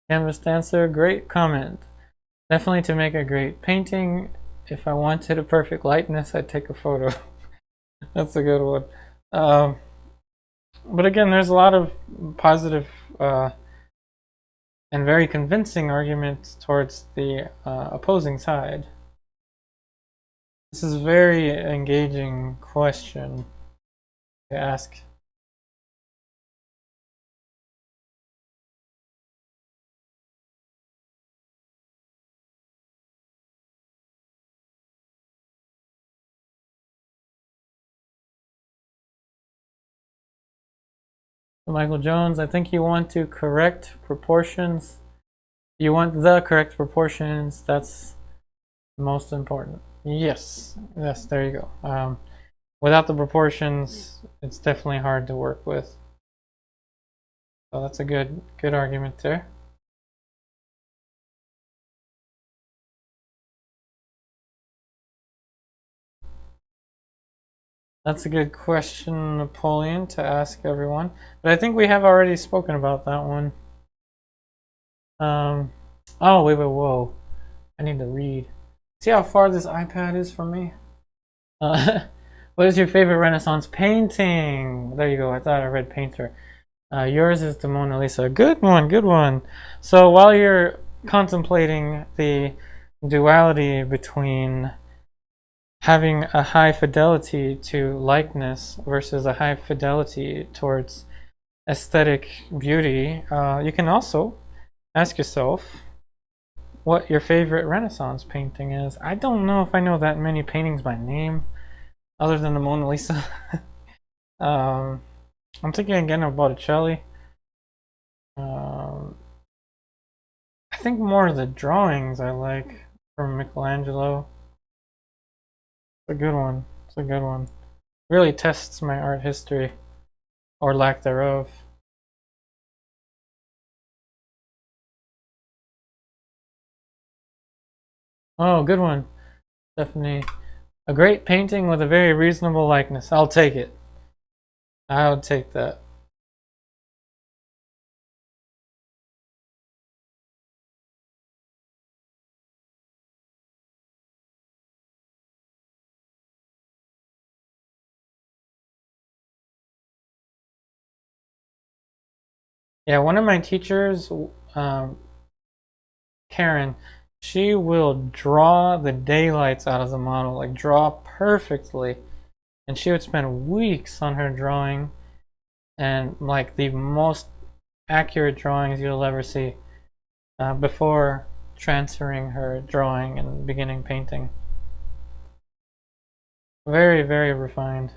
[SPEAKER 2] Canvas Dancer, great comment. Definitely, to make a great painting, if I wanted a perfect likeness, I'd take a photo. That's a good one. But again, there's a lot of positive and very convincing arguments towards the opposing side. This is a very engaging question to ask. Michael Jones, I think you want to correct proportions. You want the correct proportions. That's most important. Yes, yes, there you go. Without the proportions, it's definitely hard to work with. So that's a good argument there. That's a good question, Napoleon, to ask everyone. But I think we have already spoken about that one. Oh, wait, whoa. I need to read. See how far this iPad is from me? What is your favorite Renaissance painting? There you go. I thought I read painter. Yours is the Mona Lisa. Good one, good one. So while you're contemplating the duality between having a high fidelity to likeness versus a high fidelity towards aesthetic beauty, you can also ask yourself what your favorite Renaissance painting is. I don't know if I know that many paintings by name other than the Mona Lisa. I'm thinking again of Botticelli. I think more of the drawings I like from Michelangelo. It's a good one. It's a good one. Really tests my art history, or lack thereof. Oh, good one. Definitely a great painting with a very reasonable likeness. I'll take it. I'll take that. Yeah, one of my teachers, Karen, she will draw the daylights out of the model, like draw perfectly. And she would spend weeks on her drawing, and like the most accurate drawings you'll ever see before transferring her drawing and beginning painting. Very, very refined.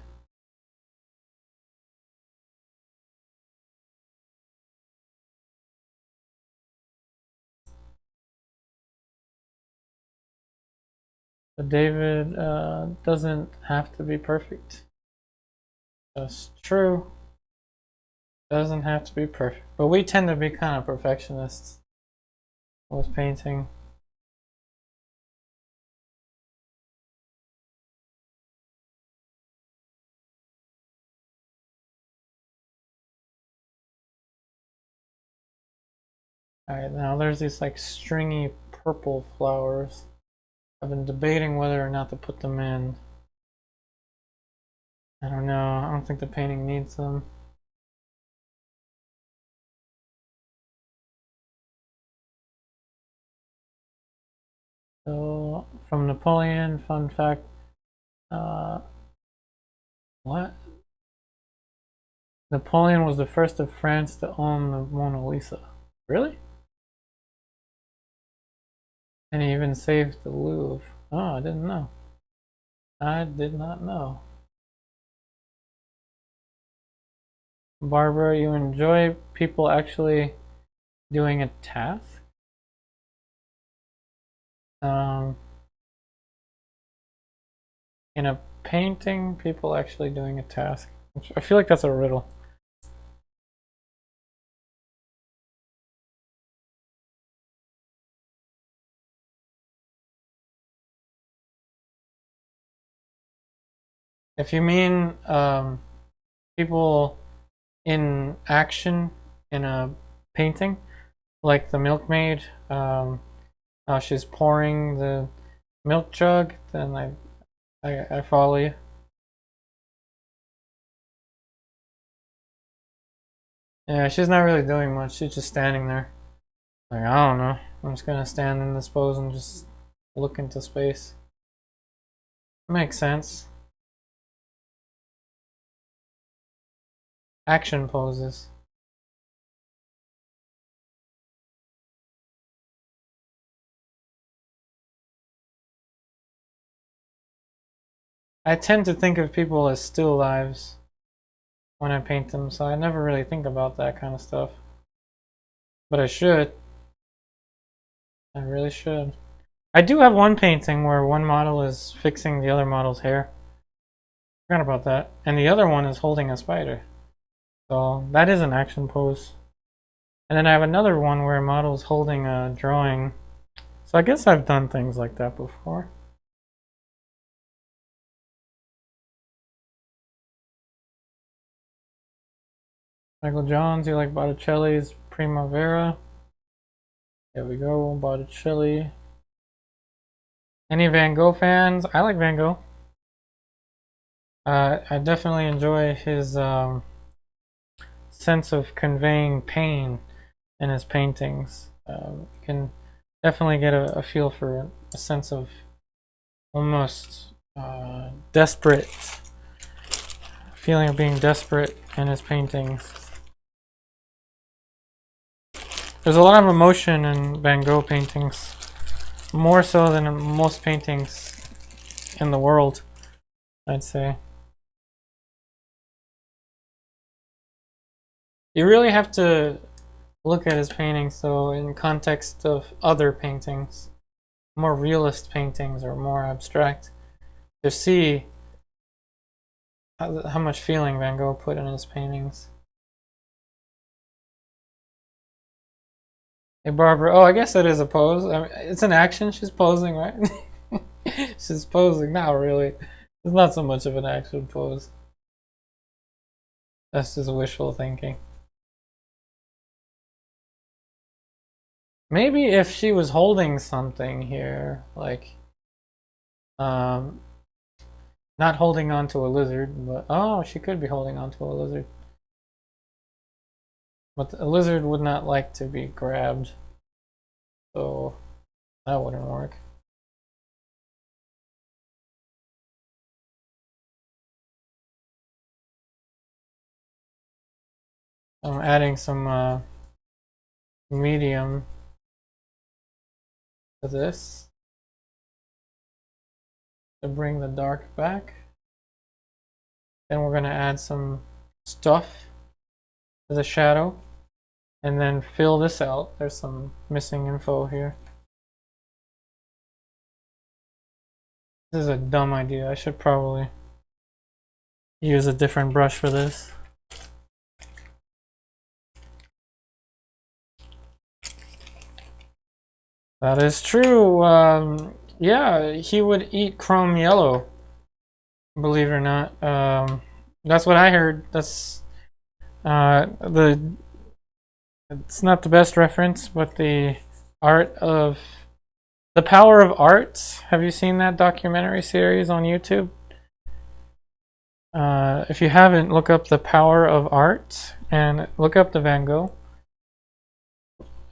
[SPEAKER 2] But David doesn't have to be perfect. That's true. Doesn't have to be perfect. But we tend to be kind of perfectionists with painting. Alright, now there's these like stringy purple flowers. I've been debating whether or not to put them in. I don't know. I don't think the painting needs them. So, from Napoleon, fun fact. What? Napoleon was the first of France to own the Mona Lisa. Really? And he even saved the Louvre. Oh, I didn't know. I did not know. Barbara, you enjoy people actually doing a task? In a painting, people actually doing a task. I feel like that's a riddle. If you mean people in action in a painting, like the milkmaid, she's pouring the milk jug, then I follow you. Yeah, she's not really doing much. She's just standing there. Like, I don't know. I'm just gonna stand in this pose and just look into space. Makes sense. Action poses. I tend to think of people as still lives when I paint them, so I never really think about that kind of stuff. But I should. I really should. I do have one painting where one model is fixing the other model's hair. Forgot about that. And the other one is holding a spider. So that is an action pose. And then I have another one where a model's holding a drawing. So I guess I've done things like that before. Michael Johns, you like Botticelli's Primavera? There we go, Botticelli. Any Van Gogh fans? I like Van Gogh. I definitely enjoy his sense of conveying pain in his paintings. You can definitely get a feel for a sense of almost desperate feeling of being desperate in his paintings. There's a lot of emotion in Van Gogh paintings, more so than in most paintings in the world, I'd say. You really have to look at his paintings though in context of other paintings, more realist paintings or more abstract, to see how much feeling Van Gogh put in his paintings. Hey Barbara, oh I guess that is a pose. I mean, it's an action, she's posing, right? She's posing, not really. It's not so much of an action pose. That's just wishful thinking. Maybe if she was holding something here, like, not holding onto a lizard, but, oh, she could be holding onto a lizard. But a lizard would not like to be grabbed, so that wouldn't work. I'm adding some medium to this to bring the dark back. Then we're going to add some stuff to the shadow and then fill this out. There's some missing info here. This is a dumb idea. I should probably use a different brush for this. That is true. Yeah, he would eat chrome yellow, believe it or not. That's what I heard. That's it's not the best reference, but the power of art. Have you seen that documentary series on YouTube? If you haven't, look up The Power of Art and look up the Van Gogh.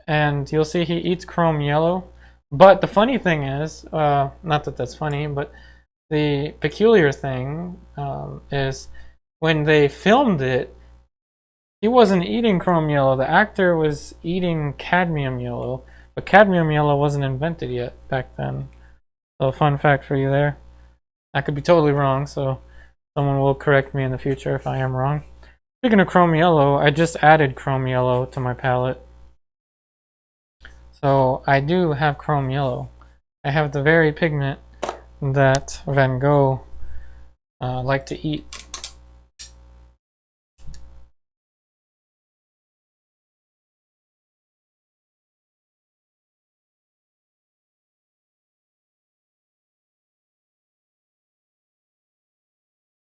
[SPEAKER 2] And you'll see he eats chrome yellow. But the funny thing is, not that that's funny, but the peculiar thing is when they filmed it, he wasn't eating chrome yellow. The actor was eating cadmium yellow, but cadmium yellow wasn't invented yet back then. So fun fact for you there. I could be totally wrong, so someone will correct me in the future if I am wrong. Speaking of chrome yellow, I just added chrome yellow to my palette. So I do have chrome yellow. I have the very pigment that Van Gogh liked to eat.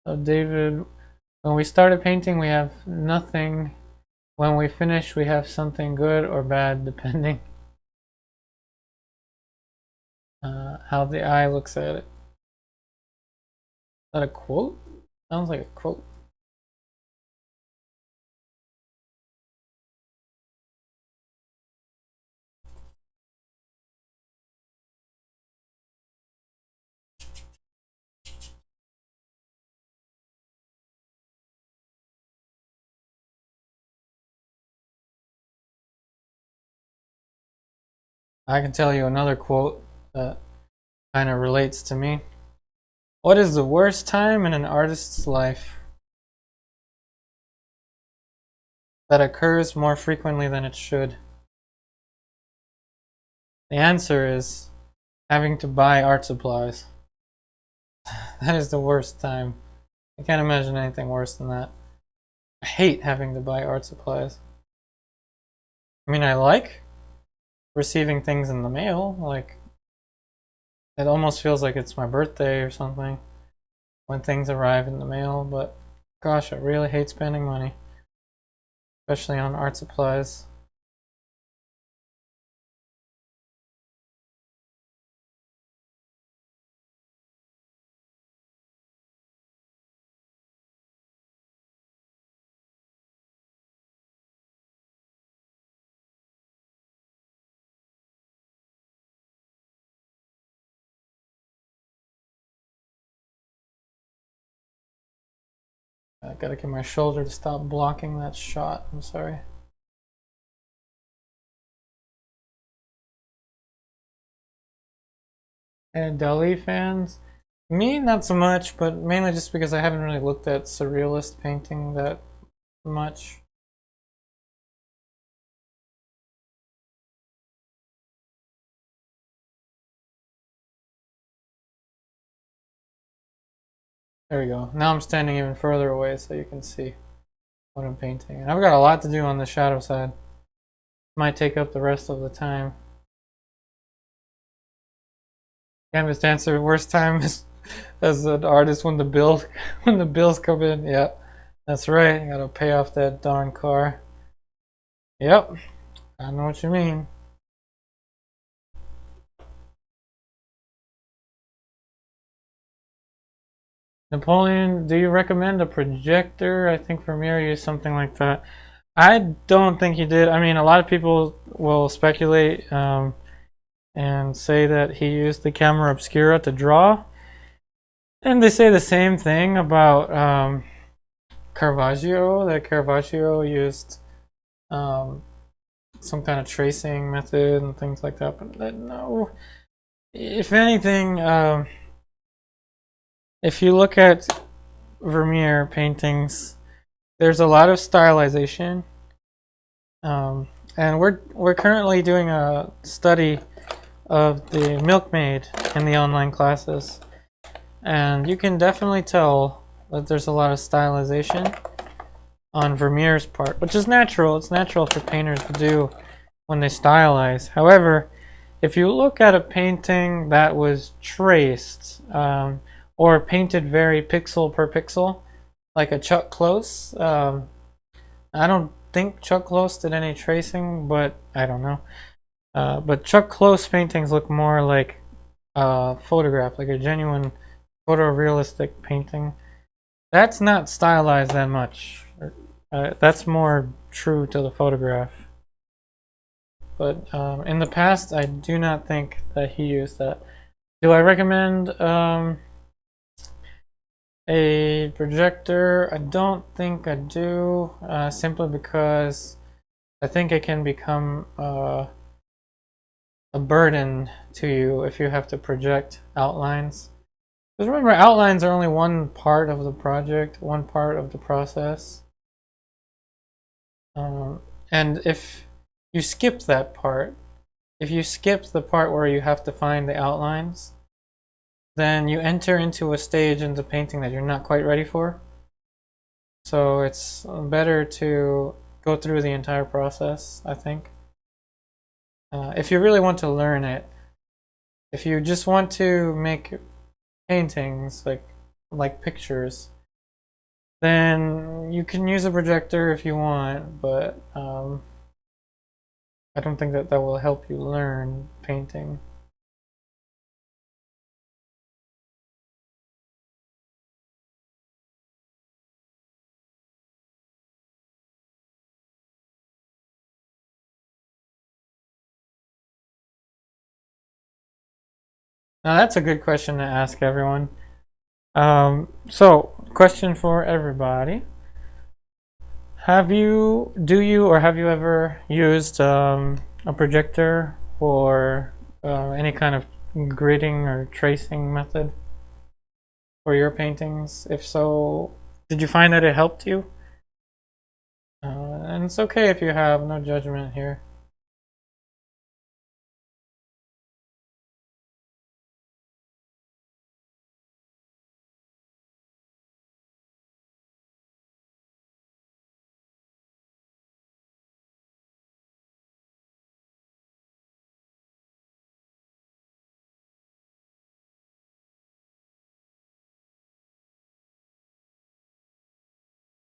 [SPEAKER 2] So David, when we started painting, we have nothing. When we finish, we have something good or bad, depending how the eye looks at it. Is that a quote? Sounds like a quote. I can tell you another quote that kind of relates to me. What is the worst time in an artist's life? That occurs more frequently than it should. The answer is having to buy art supplies. That is the worst time. I can't imagine anything worse than that. I hate having to buy art supplies. I mean, I like receiving things in the mail. Like, it almost feels like it's my birthday or something when things arrive in the mail, but gosh, I really hate spending money, especially on art supplies. I gotta get my shoulder to stop blocking that shot. I'm sorry. And Dali fans? Me, not so much, but mainly just because I haven't really looked at surrealist painting that much. There we go. Now I'm standing even further away so you can see what I'm painting. And I've got a lot to do on the shadow side. Might take up the rest of the time. Canvas dancer, worst time is as an artist when the bills come in. Yeah, that's right. Gotta pay off that darn car. Yep, I know what you mean. Napoleon, do you recommend a projector? I think Vermeer used something like that. I don't think he did. I mean, a lot of people will speculate and say that he used the camera obscura to draw. And they say the same thing about Caravaggio, that Caravaggio used some kind of tracing method and things like that. But no, if anything, if you look at Vermeer paintings, there's a lot of stylization, and we're currently doing a study of the Milkmaid in the online classes, and you can definitely tell that there's a lot of stylization on Vermeer's part, which is natural. It's natural for painters to do when they stylize. However, if you look at a painting that was traced or painted very pixel per pixel, like a Chuck Close, I don't think Chuck Close did any tracing, but I don't know. But Chuck Close paintings look more like a photograph, like a genuine photorealistic painting. That's not stylized that much. That's more true to the photograph. But in the past, I do not think that he used that. Do I recommend a projector? I don't think I do, simply because I think it can become a burden to you if you have to project outlines. Because remember, outlines are only one part of the project, one part of the process. And if you skip that part, if you skip the part where you have to find the outlines, then you enter into a stage in the painting that you're not quite ready for. So it's better to go through the entire process, I think. If you really want to learn it, if you just want to make paintings like pictures, then you can use a projector if you want, but I don't think that will help you learn painting. Now that's a good question to ask everyone. So, question for everybody. Have you ever used a projector or any kind of gridding or tracing method for your paintings? If so, did you find that it helped you? And it's okay if you have, no judgment here.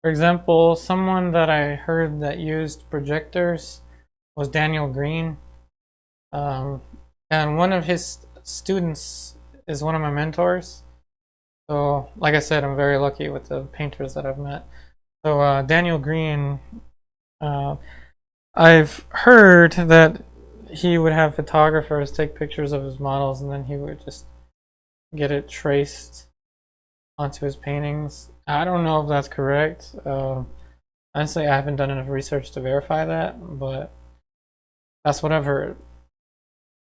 [SPEAKER 2] For example, someone that I heard that used projectors was Daniel Green. And one of his students is one of my mentors. So, like I said, I'm very lucky with the painters that I've met. So, Daniel Green, uh, I've heard that he would have photographers take pictures of his models and then he would just get it traced onto his paintings. I don't know if that's correct. Honestly, I haven't done enough research to verify that, but that's what I've heard.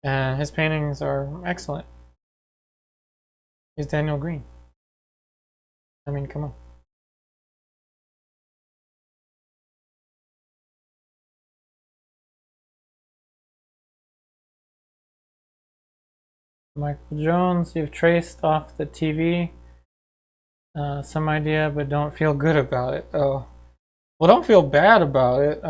[SPEAKER 2] And his paintings are excellent. He's Daniel Green. I mean, come on. Michael Jones, you've traced off the TV. Some idea, but don't feel good about it. Oh, well, don't feel bad about it.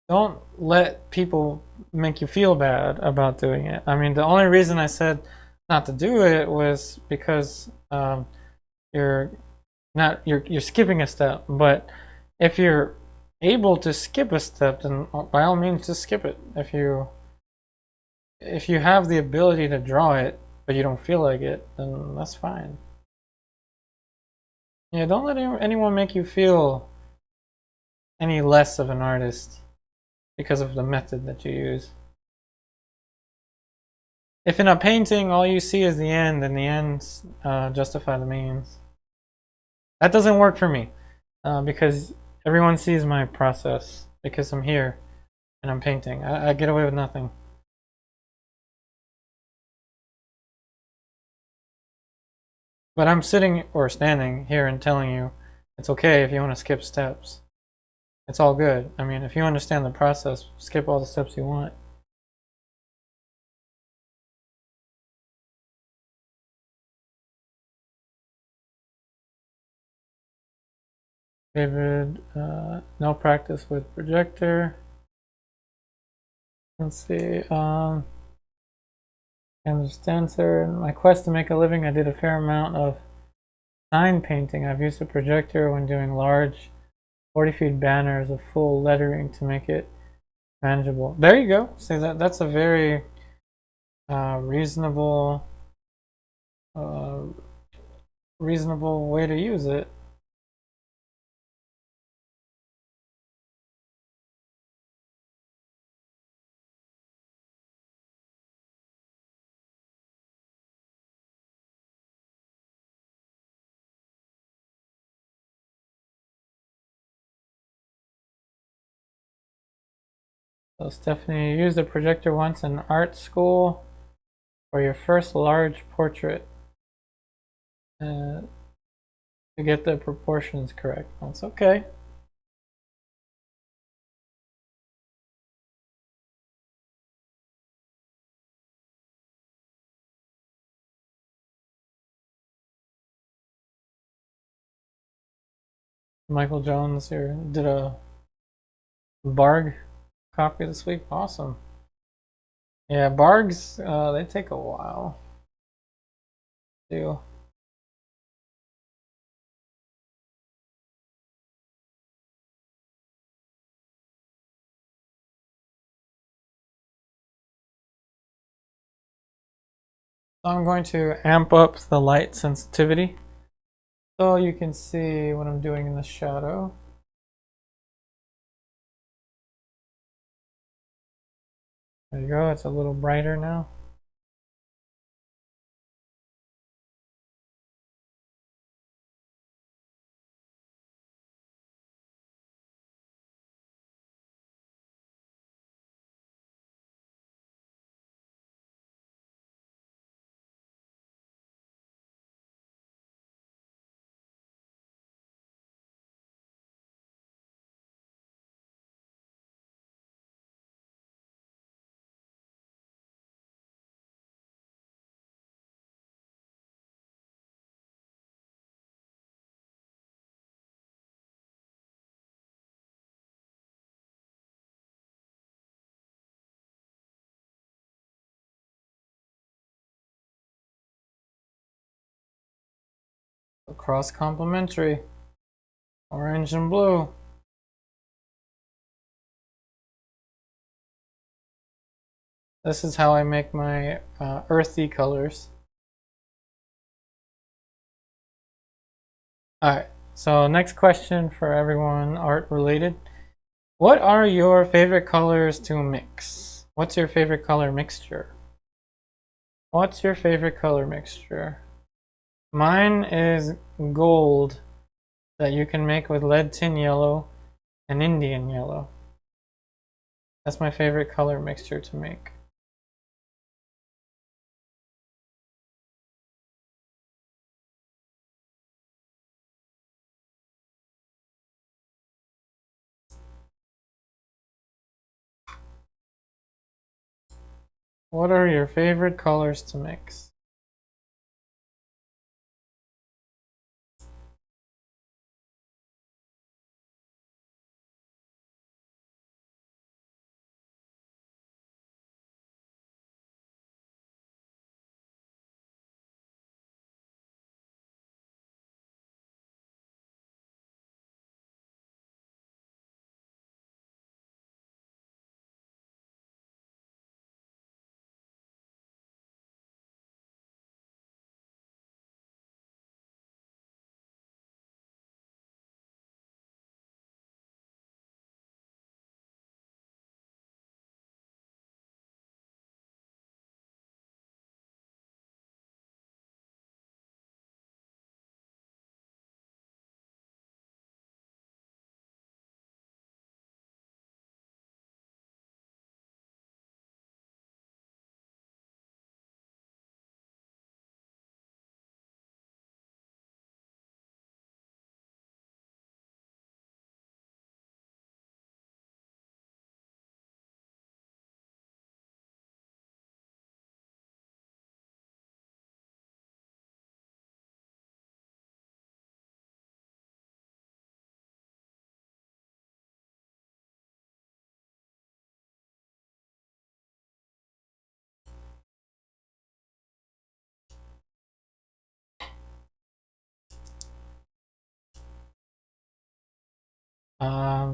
[SPEAKER 2] Don't let people make you feel bad about doing it. I mean, the only reason I said not to do it was because you're you're skipping a step. But if you're able to skip a step, then by all means, just skip it. If you have the ability to draw it, but you don't feel like it, then that's fine. Yeah, don't let anyone make you feel any less of an artist because of the method that you use. If in a painting all you see is the end and the ends justify the means, that doesn't work for me because everyone sees my process because I'm here and I'm painting. I get away with nothing. But I'm sitting or standing here and telling you it's okay if you want to skip steps. It's all good. I mean, if you understand the process, skip all the steps you want. David, no practice with projector. Let's see. Canvas dancer. In my quest to make a living, I did a fair amount of sign painting. I've used a projector when doing large 40 feet banners of full lettering to make it manageable. There you go. See that's a very reasonable uh, reasonable way to use it. So Stephanie, you used a projector once in art school for your first large portrait uh, to get the proportions correct. That's okay. Michael Jones here did a Barg copy this week. Awesome. Yeah, Bargs, they take a while. Do. So I'm going to amp up the light sensitivity so you can see what I'm doing in the shadow. There you go, it's a little brighter now. Cross complementary. Orange and blue. This is how I make my earthy colors. Alright, so next question for everyone, art related. What are your favorite colors to mix? What's your favorite color mixture? What's your favorite color mixture? Mine is gold that you can make with lead tin yellow and Indian yellow. That's my favorite color mixture to make. What are your favorite colors to mix?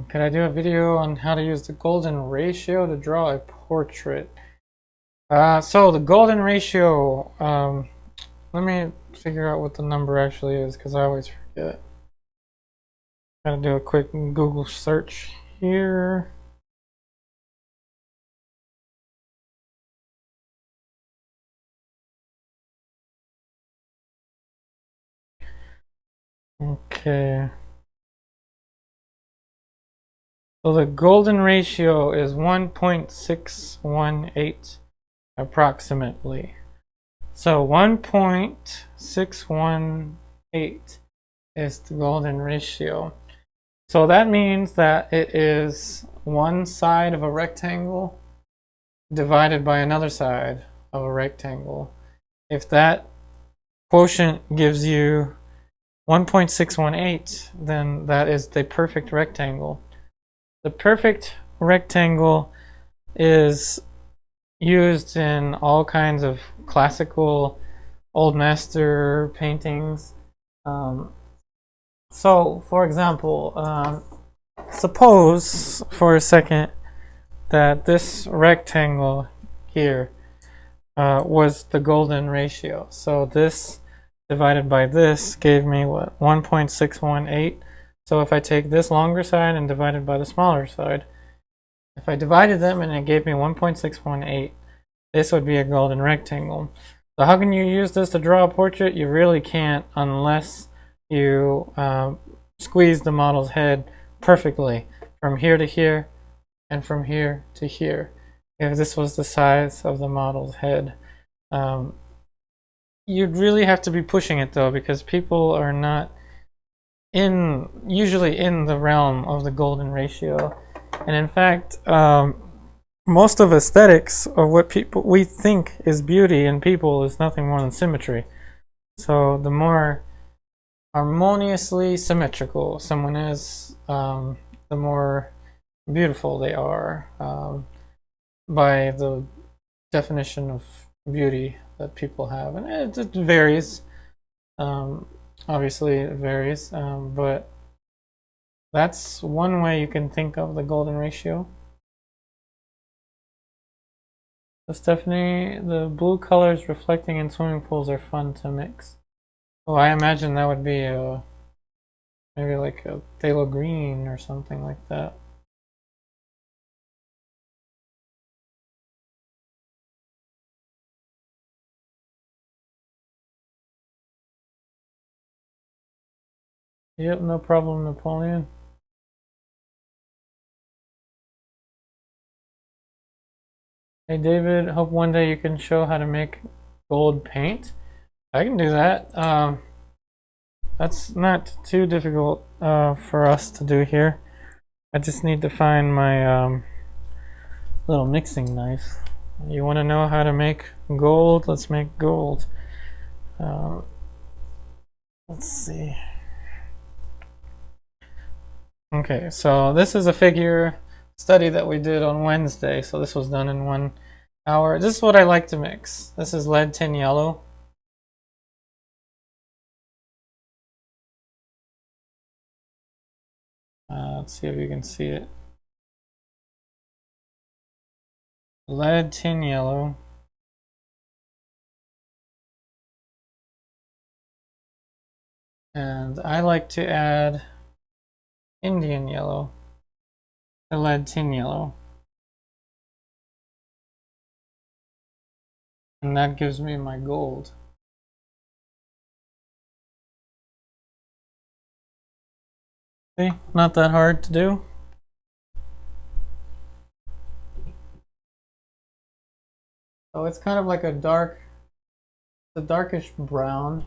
[SPEAKER 2] Could I do a video on how to use the golden ratio to draw a portrait? So the golden ratio, let me figure out what the number actually is because I always forget. Gotta do a quick Google search here. Okay. So the golden ratio is 1.618 approximately. So 1.618 is the golden ratio. So that means that it is one side of a rectangle divided by another side of a rectangle. If that quotient gives you 1.618, then that is the perfect rectangle. The perfect rectangle is used in all kinds of classical old master paintings. So, for example, suppose for a second that this rectangle here was the golden ratio. So this divided by this gave me what? 1.618. So if I take this longer side and divide it by the smaller side, if I divided them and it gave me 1.618, this would be a golden rectangle. So how can you use this to draw a portrait? You really can't unless you squeeze the model's head perfectly from here to here and from here to here. If this was the size of the model's head. You'd really have to be pushing it though, because people are not usually in the realm of the golden ratio. And in fact, most of aesthetics, or what we think is beauty in people, is nothing more than symmetry. So the more harmoniously symmetrical someone is, the more beautiful they are, by the definition of beauty that people have. And it varies. Obviously it varies, but That's one way you can think of the golden ratio. So Stephanie, the blue colors reflecting in swimming pools are fun to mix. Oh, I imagine that would be maybe like a phthalo green or something like that. Yep, no problem, Napoleon. Hey David, hope one day you can show how to make gold paint. I can do that. That's not too difficult for us to do here. I just need to find my little mixing knife. You want to know how to make gold? Let's make gold. Let's see. Okay, so this is a figure study that we did on Wednesday. So this was done in 1 hour. This is what I like to mix. This is lead tin yellow. Let's see if you can see it. Lead tin yellow. And I like to add Indian yellow, the lead tin yellow. And that gives me my gold. See, not that hard to do. So it's kind of like a darkish brown.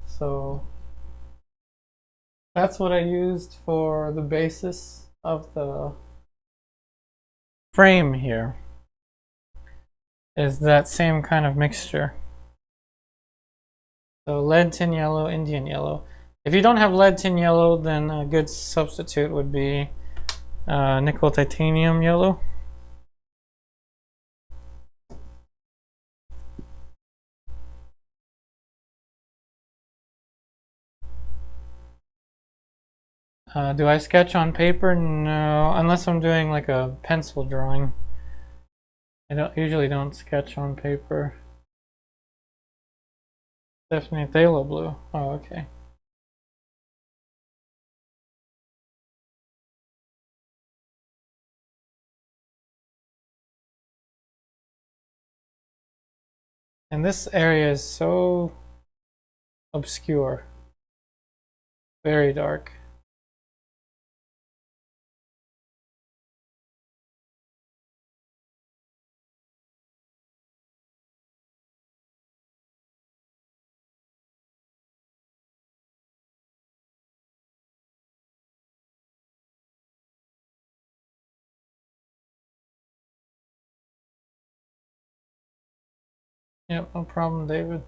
[SPEAKER 2] So that's what I used for the basis of the frame here, is that same kind of mixture. So lead tin yellow, Indian yellow. If you don't have lead tin yellow, then a good substitute would be nickel titanium yellow. Do I sketch on paper? No, unless I'm doing like a pencil drawing. I usually don't sketch on paper. Definitely phthalo blue. Oh, okay. And this area is so obscure. Very dark. Yep, no problem, David.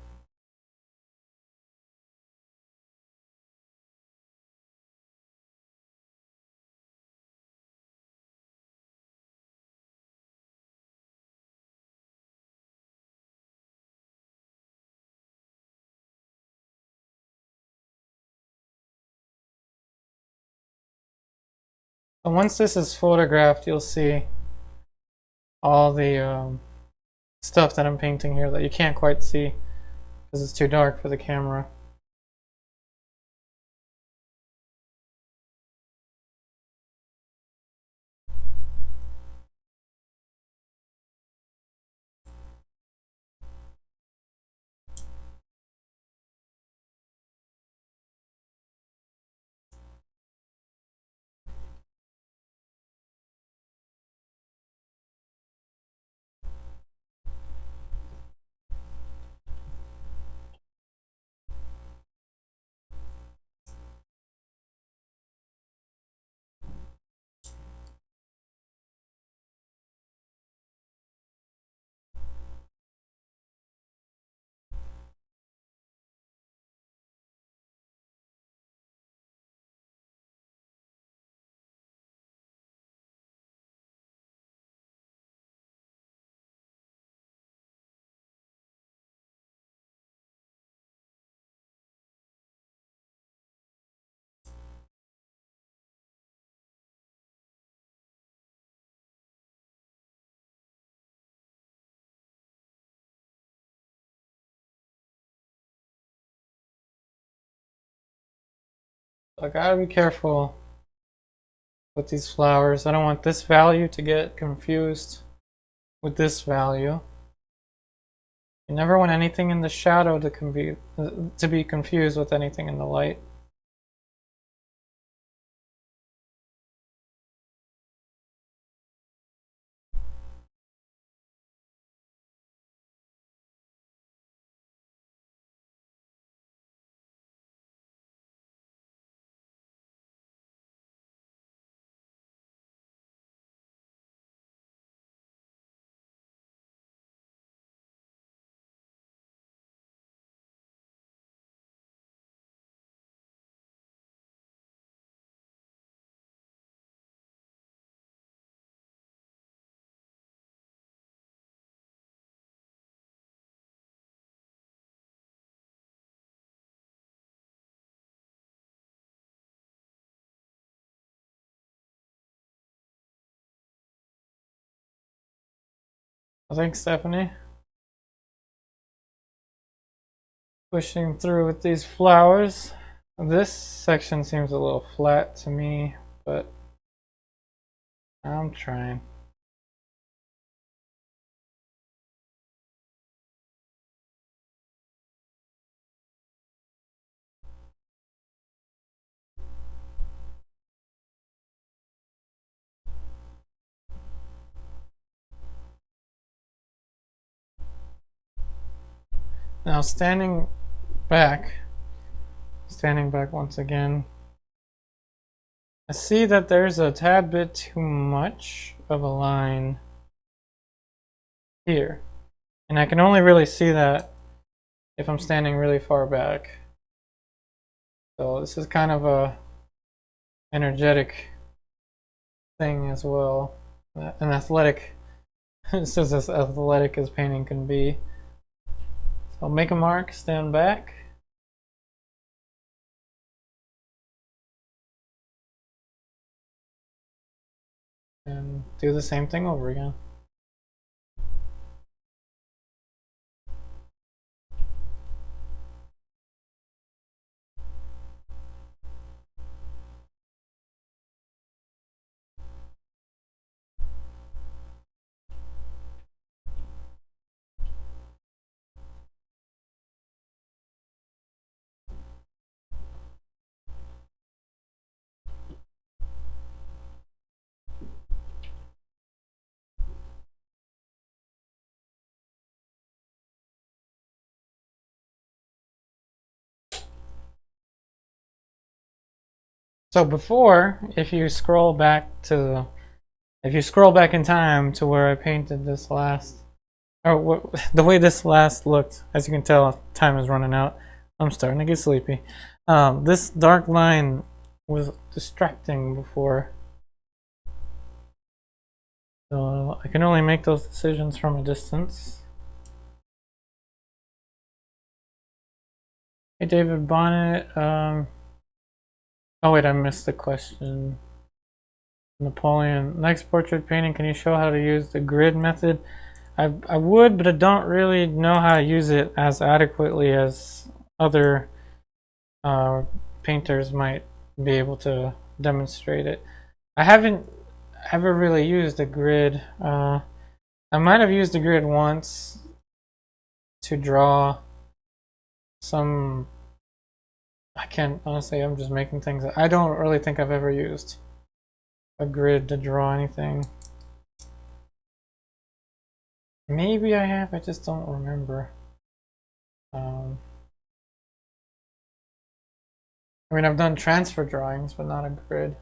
[SPEAKER 2] And once this is photographed, you'll see all the stuff that I'm painting here that you can't quite see because it's too dark for the camera. I gotta be careful with these flowers. I don't want this value to get confused with this value. You never want anything in the shadow to be confused with anything in the light. Thanks, Stephanie. Pushing through with these flowers. This section seems a little flat to me, but I'm trying. Now standing back once again, I see that there's a tad bit too much of a line here. And I can only really see that if I'm standing really far back. So this is kind of a energetic thing as well. An athletic, this is as athletic as painting can be. So make a mark, stand back. And do the same thing over again. So before, if you scroll back in time to where I painted this last, or the way this last looked, as you can tell, time is running out. I'm starting to get sleepy. This dark line was distracting before, so I can only make those decisions from a distance. Hey, David Bonnet. Oh wait, I missed the question. Napoleon. Next portrait painting, can you show how to use the grid method? I would, but I don't really know how to use it as adequately as other painters might be able to demonstrate it. I haven't ever really used a grid. I might have used a grid once to draw some. I can't honestly, I'm just making things. I don't really think I've ever used a grid to draw anything. Maybe I have, I just don't remember. I mean, I've done transfer drawings, but not a grid.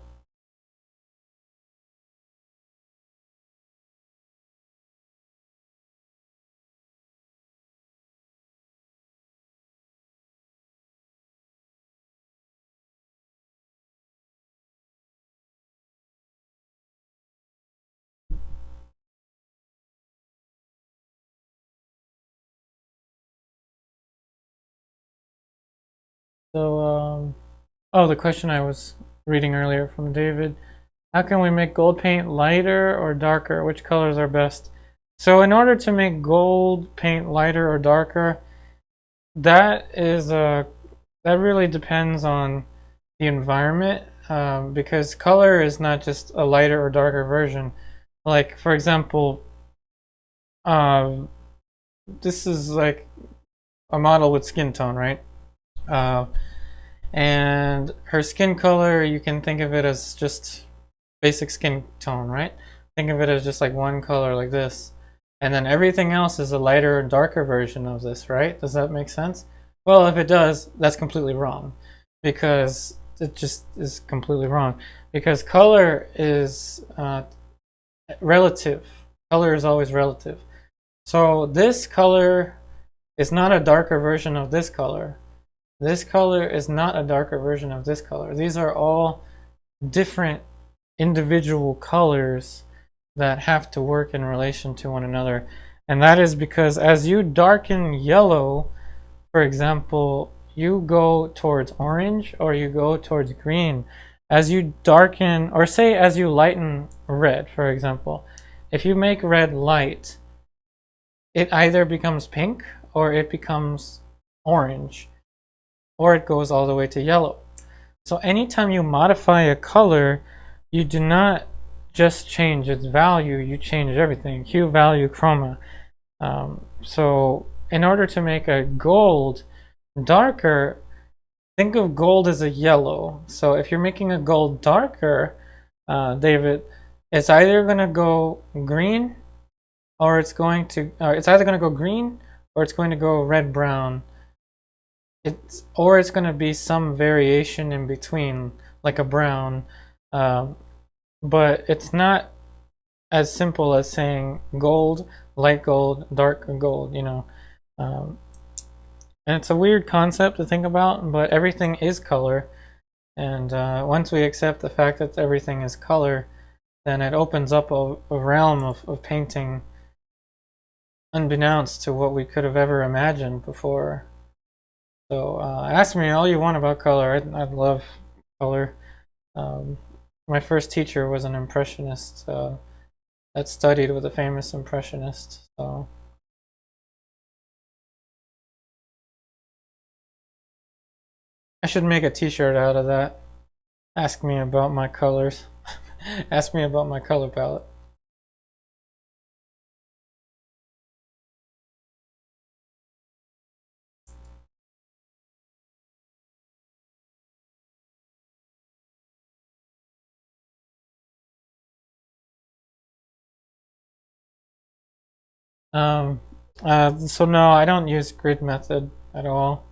[SPEAKER 2] So, oh, the question I was reading earlier from David. How can we make gold paint lighter or darker? Which colors are best? So in order to make gold paint lighter or darker, that really depends on the environment, because color is not just a lighter or darker version. Like, for example, this is like a model with skin tone, right? And her skin color, you can think of it as just basic skin tone, right? Think of it as just like one color like this. And then everything else is a lighter and darker version of this, right? Does that make sense? Well, if it does, that's completely wrong, because it just is completely wrong. Because color is relative. Color is always relative. So this color is not a darker version of this color. This color is not a darker version of this color. These are all different individual colors that have to work in relation to one another. And that is because as you darken yellow, for example, you go towards orange or you go towards green. As you darken, or say as you lighten red, for example, if you make red light, it either becomes pink or it becomes orange, or it goes all the way to yellow. So anytime you modify a color, you do not just change its value, you change everything. Hue, value, chroma. So in order to make a gold darker, think of gold as a yellow. So if you're making a gold darker, David, it's either going to go green, or it's going to it's either going to go green or it's going to go red brown. Or it's going to be some variation in between, like a brown, but it's not as simple as saying gold, light gold, dark gold, you know. And it's a weird concept to think about, but everything is color. And once we accept the fact that everything is color, then it opens up a realm of painting unbeknownst to what we could have ever imagined before. So ask me all you want about color. I love color. My first teacher was an impressionist that studied with a famous impressionist. So I should make a t-shirt out of that. Ask me about my colors. Ask me about my color palette. So no, I don't use grid method at all.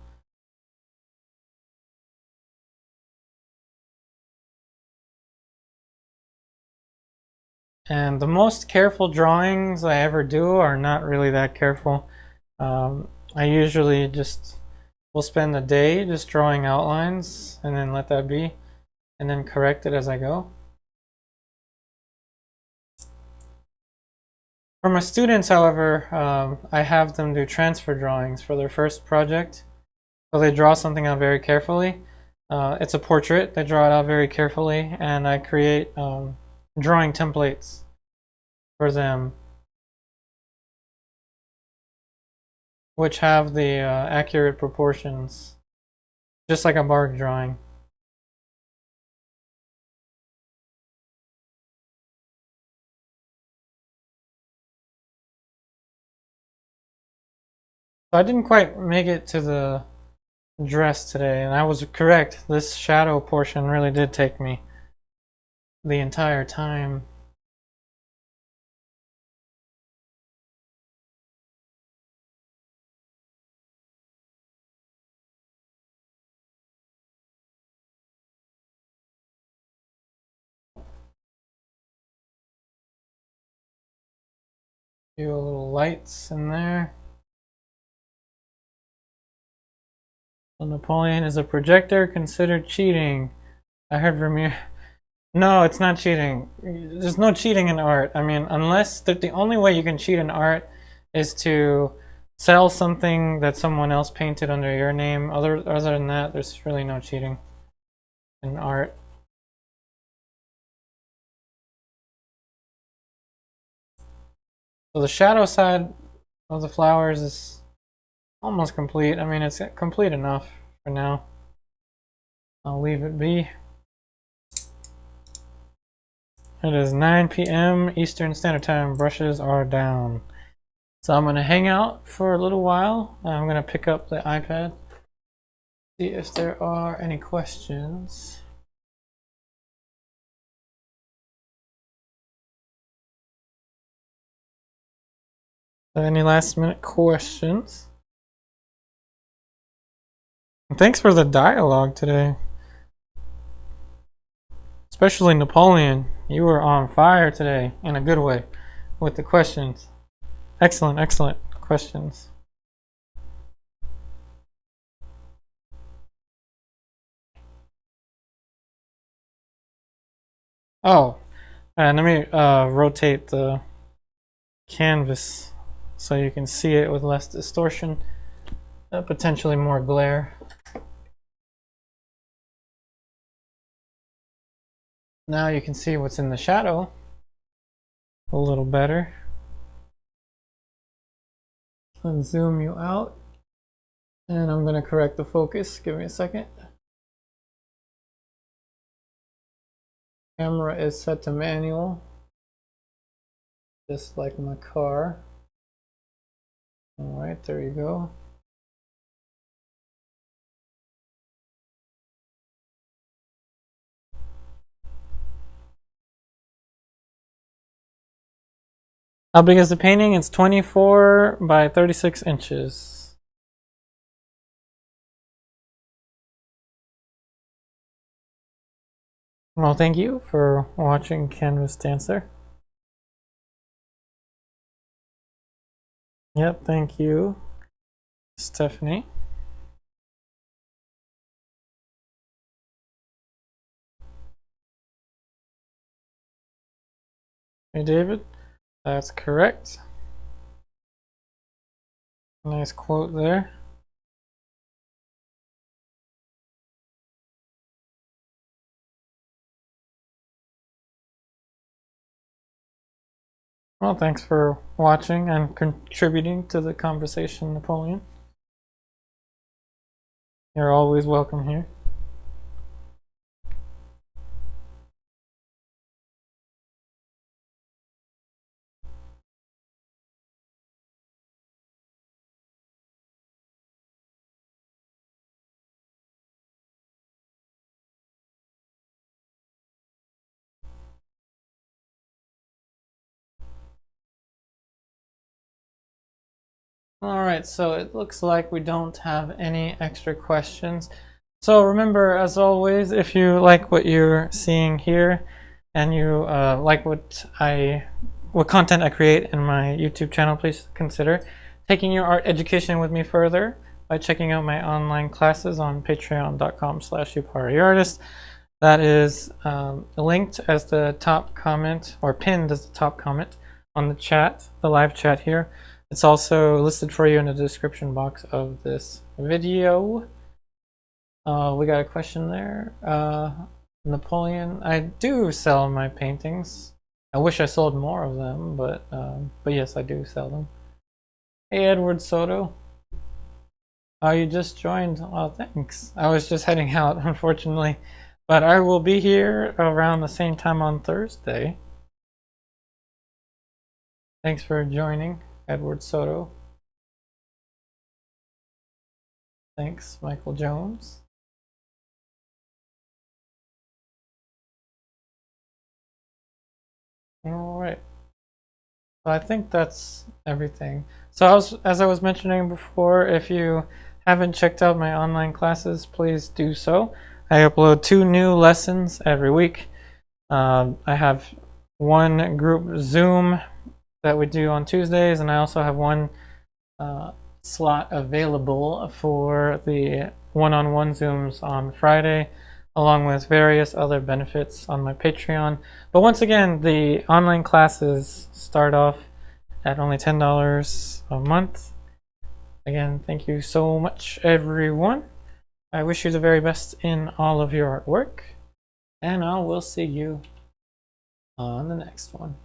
[SPEAKER 2] And the most careful drawings I ever do are not really that careful. I usually just will spend a day just drawing outlines and then let that be, and then correct it as I go. For my students, however, I have them do transfer drawings for their first project. So they draw something out very carefully. It's a portrait. They draw it out very carefully, and I create drawing templates for them, which have the accurate proportions, just like a bark drawing. So I didn't quite make it to the dress today, and I was correct. This shadow portion really did take me the entire time. Do a little lights in there. So Napoleon is a projector considered cheating. I heard Vermeer. No, it's not cheating. There's no cheating in art. I mean, unless the only way you can cheat in art is to sell something that someone else painted under your name. Other than that, there's really no cheating in art. So the shadow side of the flowers is almost complete. I mean, it's complete enough for now. I'll leave it be. It is 9 p.m. Eastern Standard Time. Brushes are down. So I'm going to hang out for a little while. I'm going to pick up the iPad. See if there are any questions. Any last minute questions? And thanks for the dialogue today. Especially Napoleon. You were on fire today in a good way with the questions. Excellent, excellent questions. Oh, and let me rotate the canvas so you can see it with less distortion, potentially more glare. Now you can see what's in the shadow a little better. Let's zoom you out, and I'm going to correct the focus. Give me a second. Camera is set to manual, just like my car. All right, there you go. How big is the painting? It's 24 by 36 inches. Well, thank you for watching Canvas Dancer. Yep, thank you, Stephanie. Hey, David. That's correct. Nice quote there. Well, thanks for watching and contributing to the conversation, Napoleon. You're always welcome here. Alright, so it looks like we don't have any extra questions. So remember, as always, if you like what you're seeing here and you like what content I create in my YouTube channel, please consider taking your art education with me further by checking out my online classes on patreon.com/YouPotteryArtist. That is linked as the top comment, or pinned as the top comment on the chat, the live chat here. It's also listed for you in the description box of this video. We got a question there. Napoleon, I do sell my paintings. I wish I sold more of them, but yes, I do sell them. Hey, Edward Soto. Oh, you just joined. Oh, thanks. I was just heading out, unfortunately. But I will be here around the same time on Thursday. Thanks for joining, Edward Soto. Thanks, Michael Jones. Alright. So I think that's everything. So as I was mentioning before, if you haven't checked out my online classes, please do so. I upload 2 new lessons every week. I have one group Zoom that we do on Tuesdays, and I also have one slot available for the one-on-one Zooms on Friday, along with various other benefits on my Patreon. But once again, the online classes start off at only $10 a month. Again, thank you so much, everyone. I wish you the very best in all of your artwork, and I will see you on the next one.